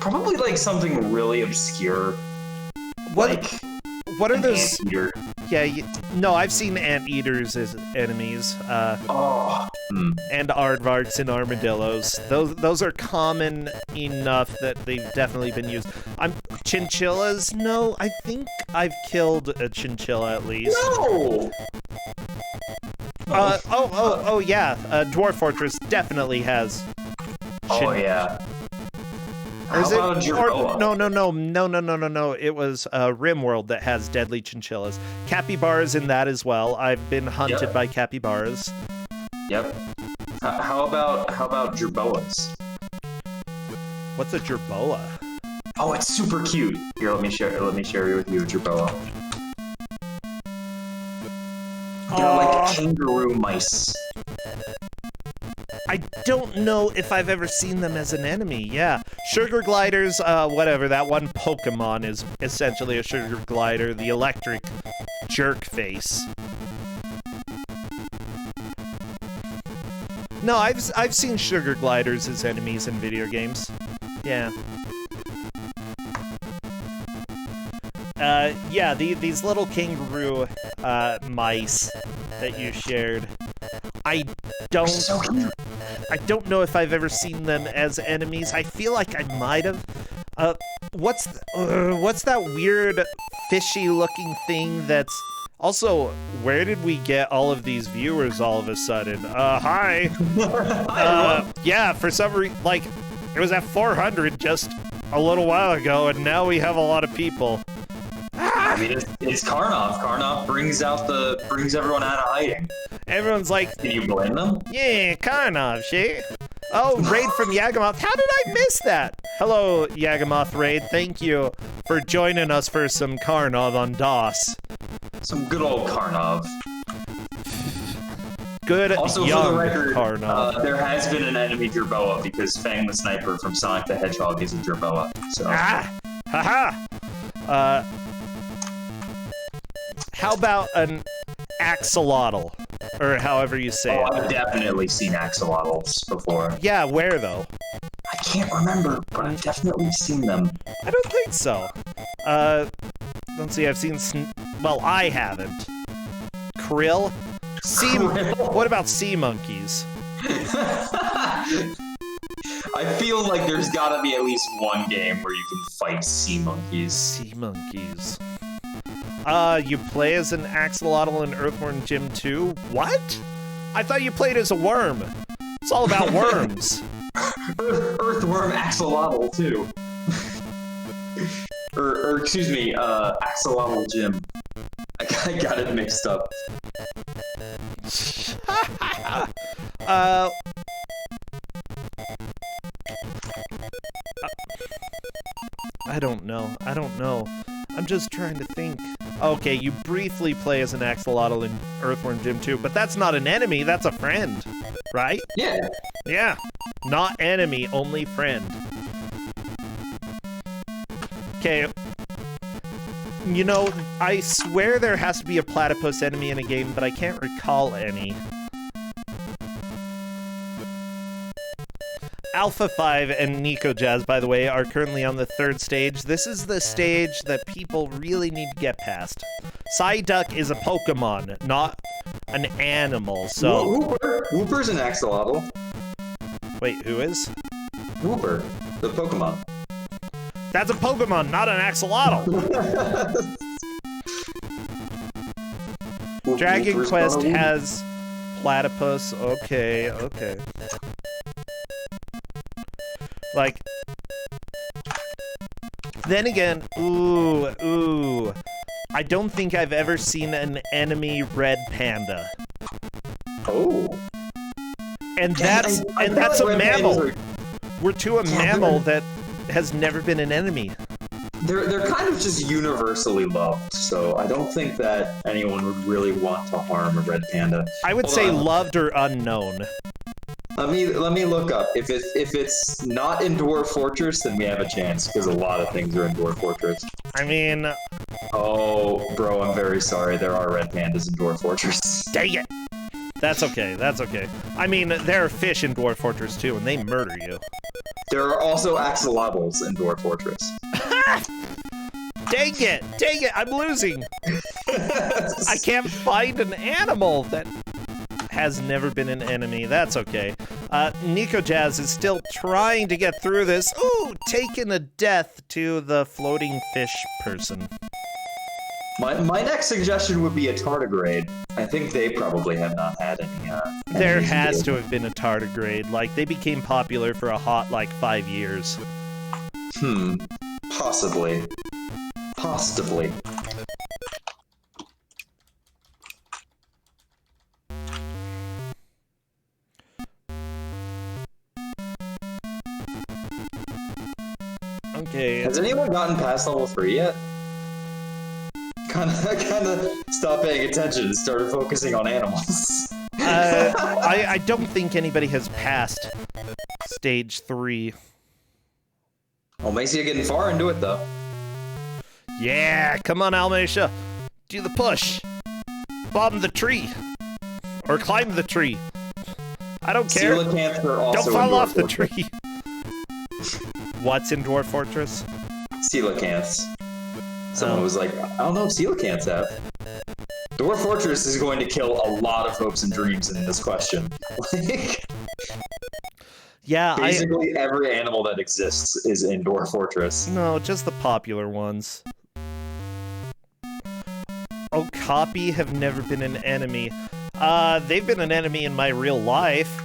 Probably like something really obscure. What are those? Anteater. Yeah, no, I've seen anteaters as enemies. And aardvarks and armadillos. Those are common enough that they've definitely been used. Chinchillas? No, I think I've killed a chinchilla at least. No! Oh yeah. Dwarf Fortress definitely has. Oh yeah. Or is no. It was RimWorld that has deadly chinchillas. Capybaras in that as well. I've been hunted by capybaras. Yep. How about jerboas? What's a jerboa? Oh, it's super cute. Here, let me share with you a jerboa. They're like kangaroo mice. I don't know if I've ever seen them as an enemy. Yeah, sugar gliders, whatever. That one Pokemon is essentially a sugar glider, the electric jerk face. No, I've seen sugar gliders as enemies in video games. Yeah. Yeah, these little kangaroo mice that you shared. I don't know if I've ever seen them as enemies. I feel like I might have. What's that weird fishy-looking thing that's... Also, where did we get all of these viewers all of a sudden? Hi! Yeah, for some reason, like, it was at 400 just a little while ago, and now we have a lot of people. I mean, it's Karnov. Karnov brings everyone out of hiding. Everyone's like, can you blame them? Yeah, Karnov, shit. Oh, raid from Yagamoth. How did I miss that? Hello, Yagamoth raid. Thank you for joining us for some Karnov on DOS. Some good old Karnov. Good also, young for the record, Karnov. There has been an enemy Jerboa because Fang the Sniper from Sonic the Hedgehog is a Jerboa. So. Haha. How about an axolotl? or however you say Oh, it. I've definitely seen axolotls before. Yeah, where though? I can't remember, but I've definitely seen them. I don't think so. Let's see, I've seen well, I haven't. Krill? Krill? What about sea monkeys? I feel like there's gotta be at least one game where you can fight sea monkeys. Sea monkeys. You play as an axolotl in Earthworm Jim 2? What? I thought you played as a worm. It's all about worms. Earthworm axolotl too. or excuse me, axolotl Jim. I got it mixed up. I don't know. I'm just trying to think. Okay, you briefly play as an axolotl in Earthworm Jim 2, but that's not an enemy, that's a friend, right? Yeah. Yeah. Not enemy, only friend. Okay. You know, I swear there has to be a platypus enemy in a game, but I can't recall any. Alpha 5 and Nico Jazz, by the way, are currently on the 3rd stage. This is the stage that people really need to get past. Psyduck is a Pokemon, not an animal, so... Wooper's an axolotl. Wait, who is? Wooper, the Pokemon. That's a Pokemon, not an axolotl! Dragon Quest has platypus. Okay. Like, then again, ooh. I don't think I've ever seen an enemy red panda. Oh. And that's a mammal. We're to a mammal that has never been an enemy. They're kind of just universally loved, so I don't think that anyone would really want to harm a red panda. I would say loved or unknown. Let me look up. If it's not in Dwarf Fortress, then we have a chance, because a lot of things are in Dwarf Fortress. I mean... Oh, bro, I'm very sorry. There are red pandas in Dwarf Fortress. Dang it! That's okay. I mean, there are fish in Dwarf Fortress too, and they murder you. There are also axolotls in Dwarf Fortress. Dang it! I'm losing! I can't find an animal that has never been an enemy. That's okay. Nico Jazz is still trying to get through this. Ooh, taking a death to the floating fish person. My next suggestion would be a tardigrade. I think they probably have not had any. There has to have been a tardigrade. Like, they became popular for a hot, 5 years. Possibly. Okay. Has anyone gotten past level 3 yet? Kind of stopped paying attention and started focusing on animals. I don't think anybody has passed stage 3. Well, makes you getting far into it, though. Yeah, come on, Almeida. Do the push. Bomb the tree. Or climb the tree. I don't care. Coelacanths are also don't fall off the Fortress. tree. What's in Dwarf Fortress? Coelacanths. Someone was like, I don't know if coelacanths have. Dwarf Fortress is going to kill a lot of hopes and dreams in this question. Yeah, basically every animal that exists is in Dwarf Fortress. No, just the popular ones. Okapi have never been an enemy. They've been an enemy in my real life.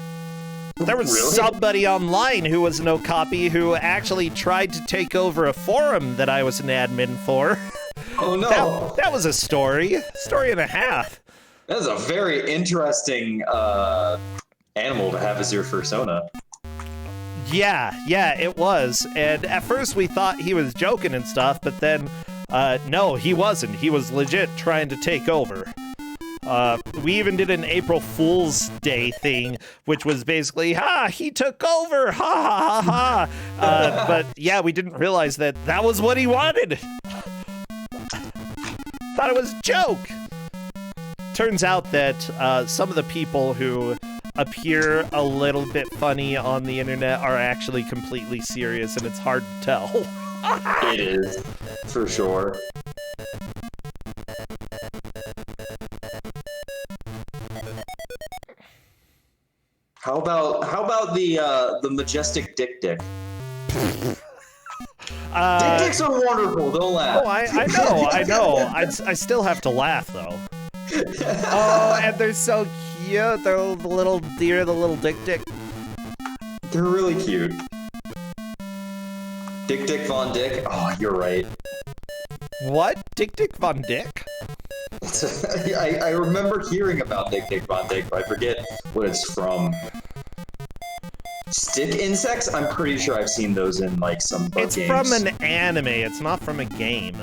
There was somebody online who was an Okapi who actually tried to take over a forum that I was an admin for. Oh no! That was a story and a half. That is a very interesting animal to have as your persona. Yeah, it was. And at first we thought he was joking and stuff, but then, no, he wasn't. He was legit trying to take over. We even did an April Fool's Day thing, which was basically, he took over, ha. But yeah, we didn't realize that was what he wanted. Thought it was a joke. turns out that some of the people who appear a little bit funny on the internet are actually completely serious, and it's hard to tell. It is, for sure. How about the majestic Dick Dick? Dick Dicks are wonderful. Don't laugh. Oh, I know. I still have to laugh though. Oh, and they're so cute. They're the little deer, the little Dick Dick. They're really cute. Dick Dick Von Dick. Oh, you're right. What? Dick Dick Von Dick? I remember hearing about Dick Dick Von Dick, but I forget what it's from. Stick insects? I'm pretty sure I've seen those in like some bug It's games. from an anime. It's not from a game.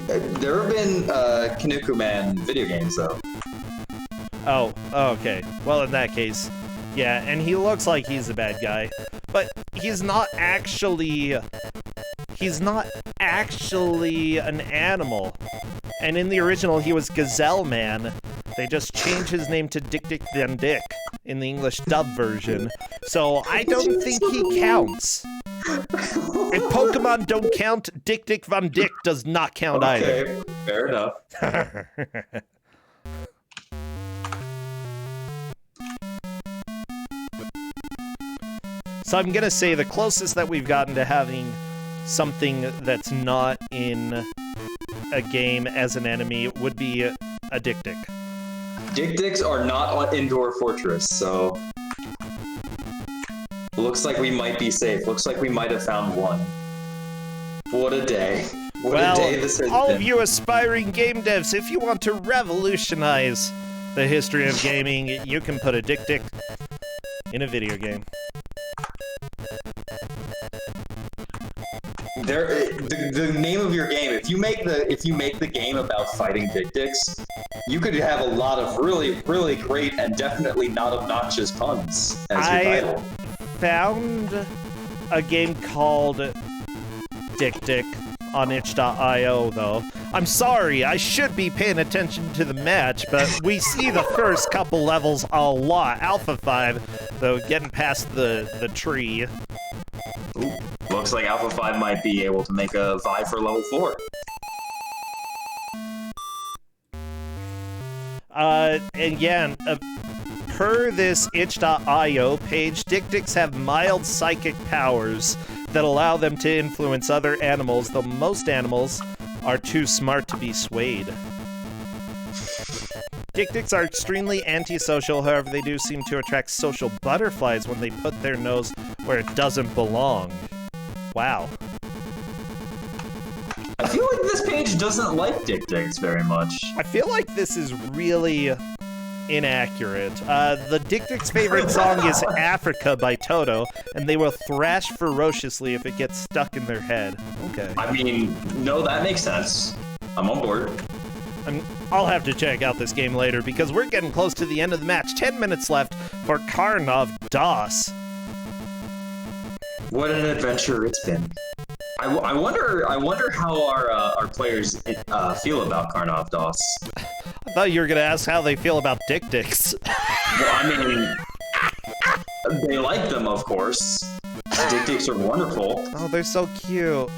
There have been Ku5ogrande video games though. Oh, okay. Well, in that case, yeah, and he looks like he's a bad guy, but he's not actually an animal. And in the original, he was Gazelle Man. They just changed his name to Dick Dick Van Dick in the English dub version. So I don't think he counts. If Pokemon don't count, Dick Dick Van Dick does not count either. Okay, fair enough. So I'm gonna say the closest that we've gotten to having something that's not in a game as an enemy would be a Dick Dick. Dick Dicks are not on Indoor Fortress, so looks like we might be safe. Looks like we might have found one. What a day. What a day this has all been. of you aspiring game devs, if you want to revolutionize the history of gaming, you can put a Dick Dick in a video game. The name of your game, if you make the game about fighting Dick Dicks, you could have a lot of really, really great and definitely not obnoxious puns as your title. Found a game called Dick Dick on itch.io though. I'm sorry, I should be paying attention to the match, but we see the first couple levels a lot. Alpha 5, though, getting past the tree. Ooh, looks like Alpha 5 might be able to make a vibe for level 4. And yeah, per this itch.io page, Dick Dicks have mild psychic powers that allow them to influence other animals, though most animals are too smart to be swayed. Dick Dicks are extremely antisocial, however they do seem to attract social butterflies when they put their nose where it doesn't belong. Wow. I feel like this page doesn't like Dick Dicks very much. I feel like this is really inaccurate. The Dick Dicks' favorite song is Africa by Toto, and they will thrash ferociously if it gets stuck in their head. Okay. I mean, no, that makes sense. I'm on board. I'll have to check out this game later because we're getting close to the end of the match. 10 minutes left for Karnov DOS. What an adventure it's been. I wonder how our players feel about Karnov DOS. I thought you were gonna ask how they feel about Dick Dicks. Well, I mean, they like them, of course. Dick Dicks are wonderful. Oh, they're so cute.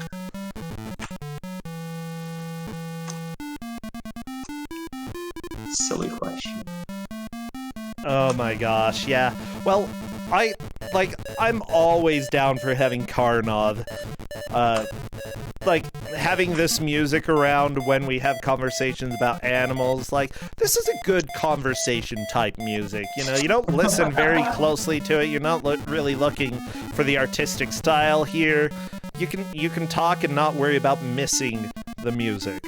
Silly question. Oh my gosh, yeah. Well, I'm always down for having Karnov. Like, having this music around when we have conversations about animals, like, this is a good conversation type music, you know? You don't listen very closely to it, you're not really looking for the artistic style here. You can talk and not worry about missing the music.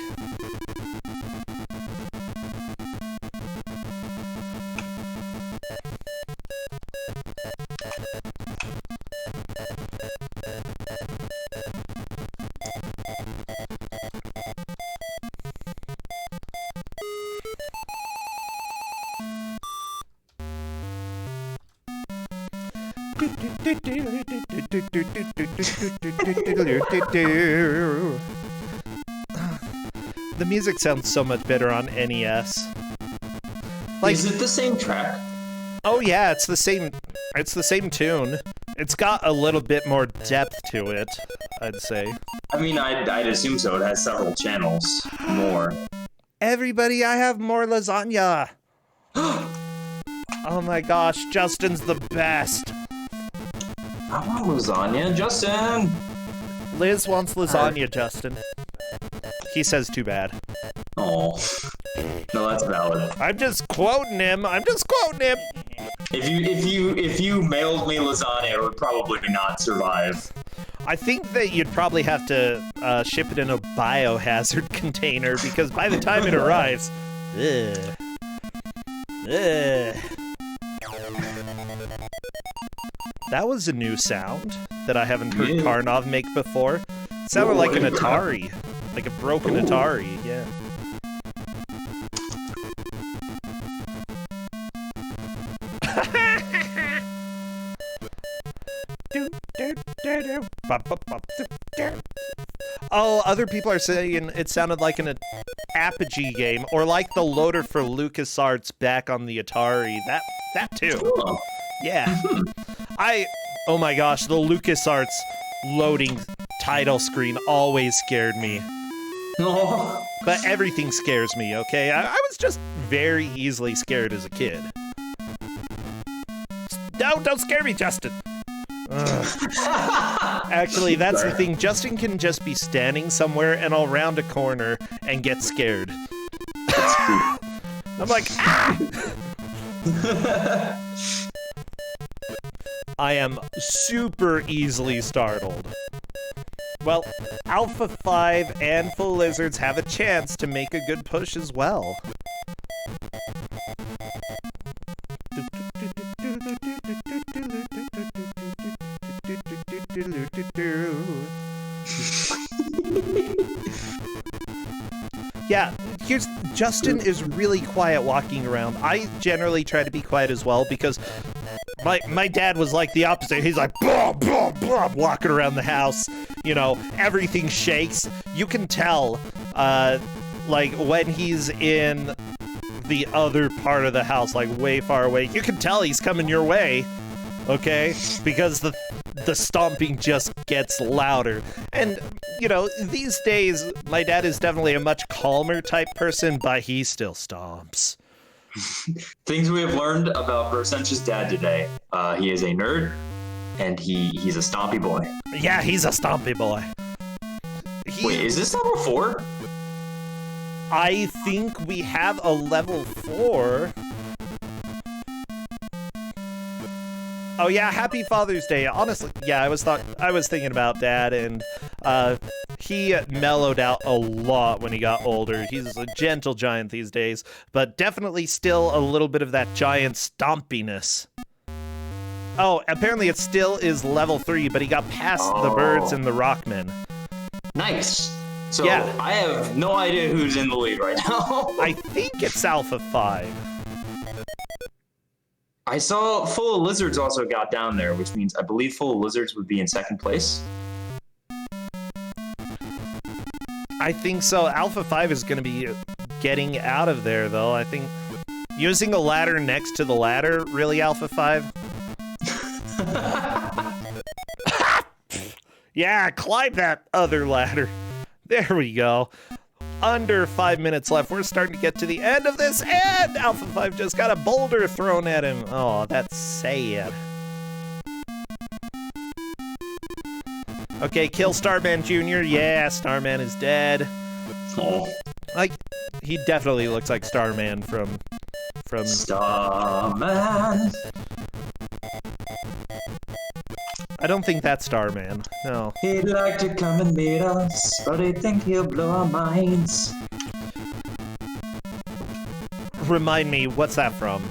The music sounds so much better on NES. Like, is it the same track? oh yeah, it's the same tune. It's got a little bit more depth to it, I'd say. I mean, I'd assume so. It has several channels more. Everybody, I have more lasagna. Oh my gosh, Justin's the best. I want lasagna, Justin. Liz wants lasagna, Justin. He says too bad. Oh, no, that's valid. I'm just quoting him. If you mailed me lasagna, it would probably not survive. I think that you'd probably have to ship it in a biohazard container because by the time it arrives, ugh. That was a new sound that I haven't heard Karnov make before. It sounded like an Atari, like a broken Atari. Yeah. Oh, other people are saying it sounded like an Apogee game, or like the loader for LucasArts back on the Atari. That too. Oh. Yeah. Oh my gosh, the LucasArts loading title screen always scared me. Oh. But everything scares me, okay? I was just very easily scared as a kid. No, don't scare me, Justin. Actually, that's the thing. Justin can just be standing somewhere and I'll round a corner and get scared. I'm like, ah! I am super easily startled. Well, Alpha 5 and Full Lizards have a chance to make a good push as well. Yeah, Justin is really quiet walking around. I generally try to be quiet as well because my dad was like the opposite. He's like blah blah blah walking around the house. You know, everything shakes. You can tell like when he's in the other part of the house, like way far away. You can tell he's coming your way. Okay? Because the stomping just gets louder. And, you know, these days, my dad is definitely a much calmer type person, but he still stomps. Things we have learned about Bersench's dad today. He is a nerd, and he's a stompy boy. Yeah, he's a stompy boy. Wait, is this level 4? I think we have a level 4. Oh yeah, happy Father's Day. Honestly, yeah, I was thinking about Dad, and he mellowed out a lot when he got older. He's a gentle giant these days, but definitely still a little bit of that giant stompiness. Oh, apparently it still is level 3, but he got past the birds and the rockmen. Nice. So yeah. I have no idea who's in the lead right now. I think it's Alpha 5. I saw Full of Lizards also got down there, which means I believe Full of Lizards would be in second place. I think so. Alpha 5 is going to be getting out of there, though. I think using a ladder next to the ladder, really, Alpha 5? Yeah, climb that other ladder. There we go. Under 5 minutes left. We're starting to get to the end of this, and Alpha 5 just got a boulder thrown at him. Oh, that's sad. Okay, kill Starman Jr. Yeah, Starman is dead. Oh. Like, he definitely looks like Starman from... Starman. I don't think that's Starman. No. He'd like to come and meet us, but I think he'll blow our minds. Remind me, what's that from?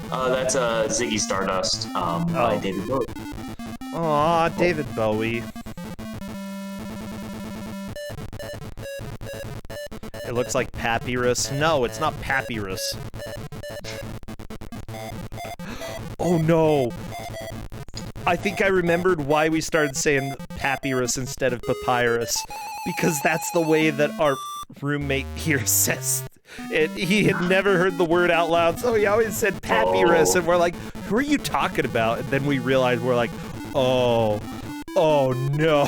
That's Ziggy Stardust by David Bowie. Aw, David Bowie. It looks like Papyrus. No, it's not Papyrus. Oh no! I think I remembered why we started saying Papyrus instead of Papyrus. Because that's the way that our roommate here says it. He had never heard the word out loud, so he always said papyrus, and we're like, who are you talking about? And then we realized we're like, oh no.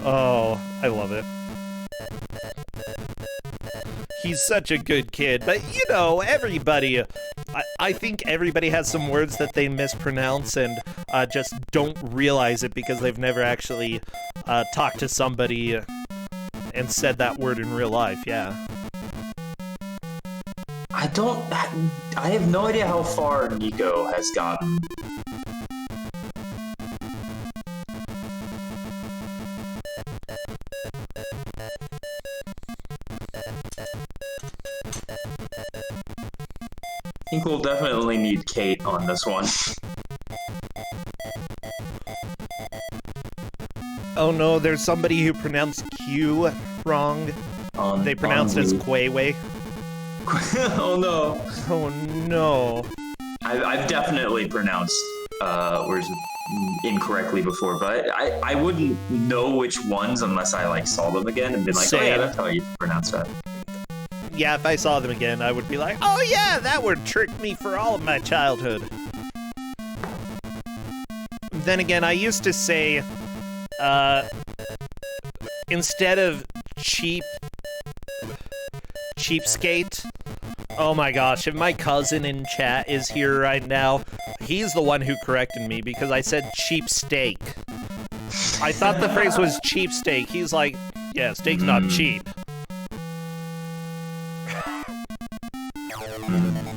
Oh, I love it. He's such a good kid, but you know, everybody, I think everybody has some words that they mispronounce and just don't realize it because they've never actually talked to somebody and said that word in real life, yeah. I have no idea how far Nico has gotten. I think we'll definitely need Kate on this one. Oh no, there's somebody who pronounced Q wrong. They pronounced it as Ku5ogrande. Oh no. Oh no. I've definitely pronounced words incorrectly before, but I wouldn't know which ones unless I like saw them again and been like, oh yeah, that's how you pronounce that. Yeah, if I saw them again, I would be like, oh yeah, that word tricked me for all of my childhood. Then again, I used to say, instead of cheapskate, oh my gosh, if my cousin in chat is here right now, he's the one who corrected me because I said cheap steak. I thought the phrase was cheap steak. He's like, yeah, steak's not cheap.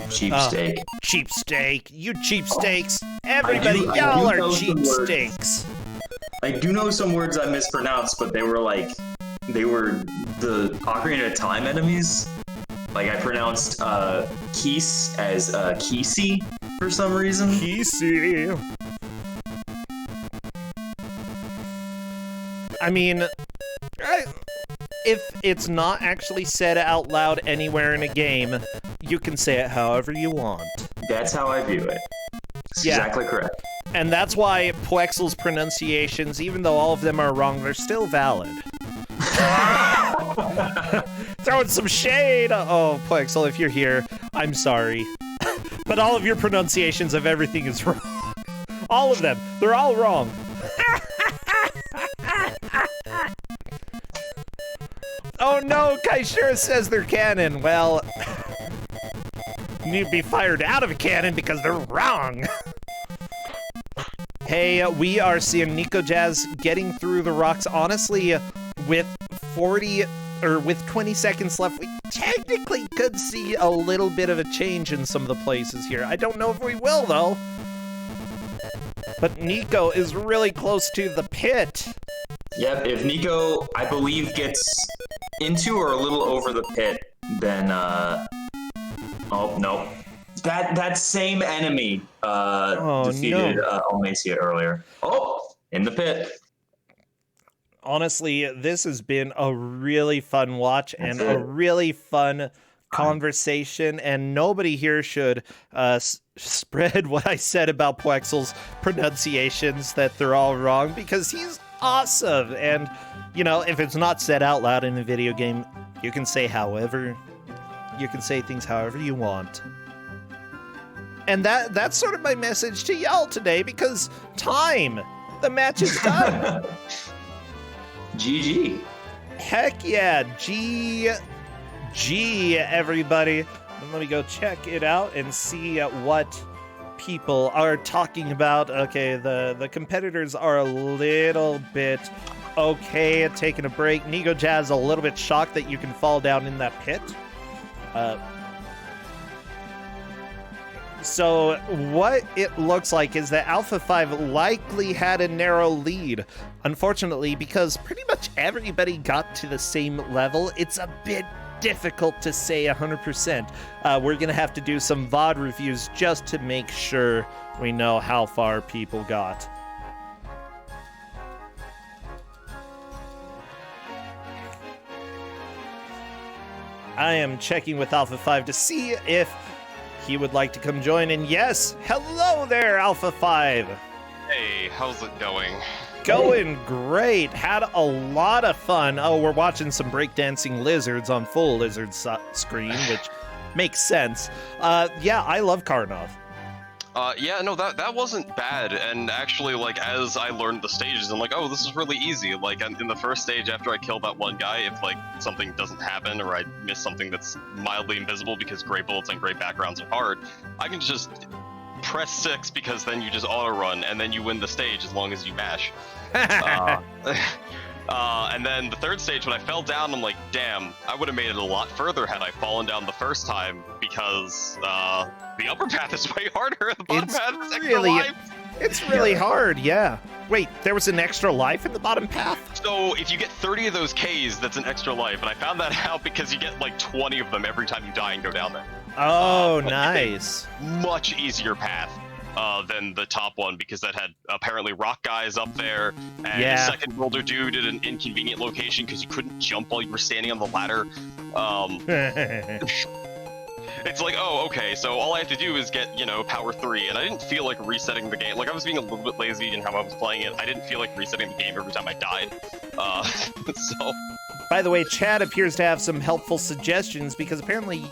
Cheap steak. Cheap steak. You cheap steaks. Everybody, y'all are cheap steaks. I do know some words I mispronounced, but they were the Ocarina of Time enemies. Like, I pronounced Keese as Kesey for some reason. Kesey. I mean, if it's not actually said out loud anywhere in a game, you can say it however you want. That's how I view it. That's exactly correct. And that's why Ku5ograde's pronunciations, even though all of them are wrong, they're still valid. Throwing some shade! Oh, Ku5ograde, if you're here, I'm sorry. But all of your pronunciations of everything is wrong. All of them. They're all wrong. Oh no, Kaishira says they're canon. Well, you need to be fired out of a cannon because they're wrong. Hey, we are seeing Nico Jazz getting through the rocks. Honestly, with 20 seconds left, we technically could see a little bit of a change in some of the places here. I don't know if we will, though. But Nico is really close to the pit. Yep, if Nico, I believe, gets into or a little over the pit, then, oh, no. That same enemy defeated Almacia earlier. Oh, in the pit. Honestly, this has been a really fun watch and a really fun conversation, and nobody here should spread what I said about Ku5ograde's pronunciations, that they're all wrong, because he's awesome. And, you know, if it's not said out loud in a video game, you can say things however you want. And that's sort of my message to y'all today, because time! The match is done! GG. Heck yeah, GG, everybody. And let me go check it out and see what people are talking about. Okay, the competitors are a little bit okay at taking a break. Nico Jazz a little bit shocked that you can fall down in that pit. So what it looks like is that Alpha 5 likely had a narrow lead. Unfortunately, because pretty much everybody got to the same level, it's a bit difficult to say 100%. We're going to have to do some VOD reviews just to make sure we know how far people got. I am checking with Alpha 5 to see if he would like to come join, and yes, hello there, Alpha 5. Hey, how's it going? going great. Had a lot of fun. Oh, we're watching some breakdancing lizards on full lizard screen, which makes sense. Yeah, I love Karnov. Yeah, no, that wasn't bad, and actually, like, as I learned the stages, I'm like, oh, this is really easy. Like, in the first stage, after I kill that one guy, if, like, something doesn't happen, or I miss something that's mildly invisible because gray bullets and gray backgrounds are hard, I can just press 6, because then you just auto-run, and then you win the stage as long as you mash. And then the third stage, when I fell down, I'm like, damn, I would have made it a lot further had I fallen down the first time, because the upper path is way harder. The bottom path is extra life. It's really hard, yeah. Wait, there was an extra life in the bottom path? So if you get 30 of those Ks, that's an extra life, and I found that out because you get like 20 of them every time you die and go down there. Oh, nice. Much easier path than the top one, because that had apparently rock guys up there, and the second boulder dude at an inconvenient location because you couldn't jump while you were standing on the ladder. It's like, oh, okay, so all I have to do is get, power 3, and I didn't feel like resetting the game. Like, I was being a little bit lazy in how I was playing it. I didn't feel like resetting the game every time I died. So... By the way, Chad appears to have some helpful suggestions, because apparently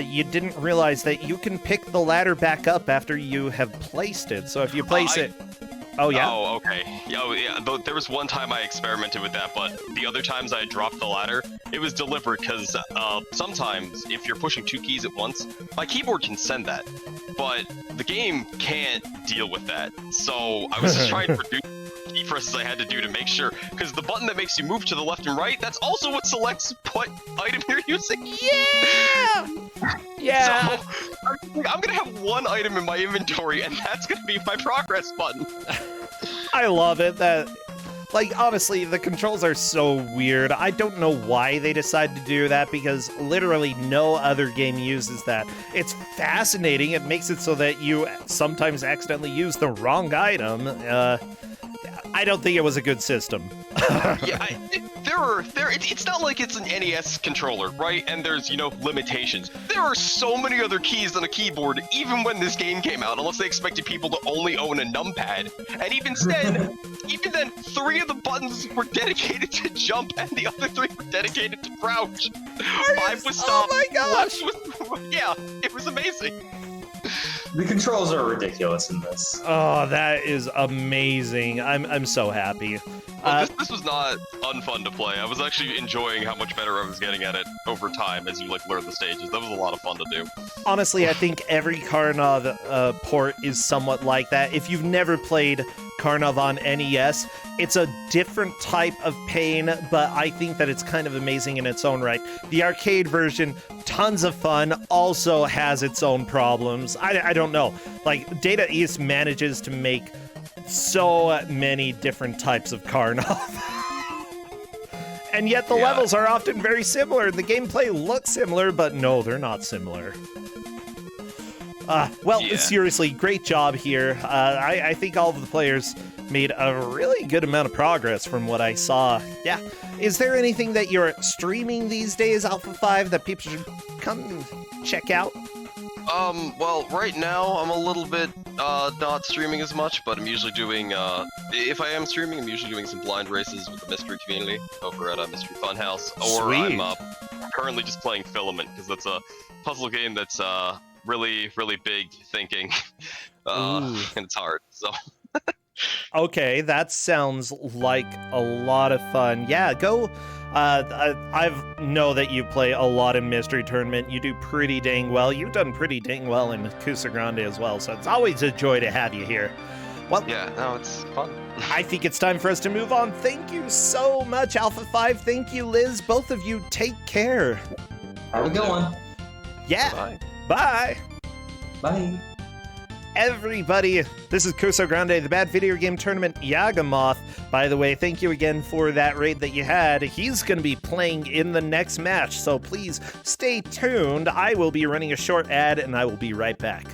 you didn't realize that you can pick the ladder back up after you have placed it. So if you place it... Oh, yeah? Oh, okay. Yeah, there was one time I experimented with that, but the other times I dropped the ladder, it was deliberate, because sometimes if you're pushing 2 keys at once, my keyboard can send that, but the game can't deal with that. So I was just trying to reduce the key presses I had to do to make sure, because the button that makes you move to the left and right, that's also what selects what item you're using. Yeah! Yeah. So, I'm gonna have one item in my inventory, and that's gonna be my progress button. I love it. Like, honestly, the controls are so weird. I don't know why they decided to do that, because literally no other game uses that. It's fascinating. It makes it so that you sometimes accidentally use the wrong item. I don't think it was a good system. Yeah, it's not like it's an NES controller, right? And there's, limitations. There are so many other keys on a keyboard, even when this game came out, unless they expected people to only own a numpad. And even then, 3 of the buttons were dedicated to jump, and the other 3 were dedicated to crouch. 5 was stop. Oh my gosh! Yeah, it was amazing. The controls are ridiculous in this. Oh, that is amazing. I'm so happy. Well, this was not unfun to play. I was actually enjoying how much better I was getting at it over time as you learn the stages. That was a lot of fun to do. Honestly, I think every Karnov port is somewhat like that. If you've never played Karnov on NES, it's a different type of pain, but I think that it's kind of amazing in its own right. The arcade version, tons of fun, also has its own problems. I don't know. Like, Data East manages to make so many different types of Karnov. And yet the levels are often very similar. The gameplay looks similar, but no, they're not similar. Seriously, great job here. I think all of the players made a really good amount of progress from what I saw. Yeah. Is there anything that you're streaming these days, Alpha 5, that people should come check out? Well, right now I'm a little bit not streaming as much, but I'm usually doing, if I am streaming, I'm usually doing some blind races with the Mystery community over at Mystery Funhouse. Or Sweet. I'm currently just playing Filament, because that's a puzzle game that's really, really big thinking, and it's hard, so... Okay, that sounds like a lot of fun. Yeah, go. I know that you play a lot in Mystery Tournament. You do pretty dang well. You've done pretty dang well in Ku5ogrande as well, so it's always a joy to have you here. Well, yeah, no, it's fun. I think it's time for us to move on. Thank you so much, Alpha 5. Thank you, Liz. Both of you, take care. Have a good one. Yeah. Bye. Bye. Bye. Everybody, this is Ku5ogrande, the Bad Video Game Tournament Yagamoth. By the way, thank you again for that raid that you had. He's going to be playing in the next match, so please stay tuned. I will be running a short ad, and I will be right back.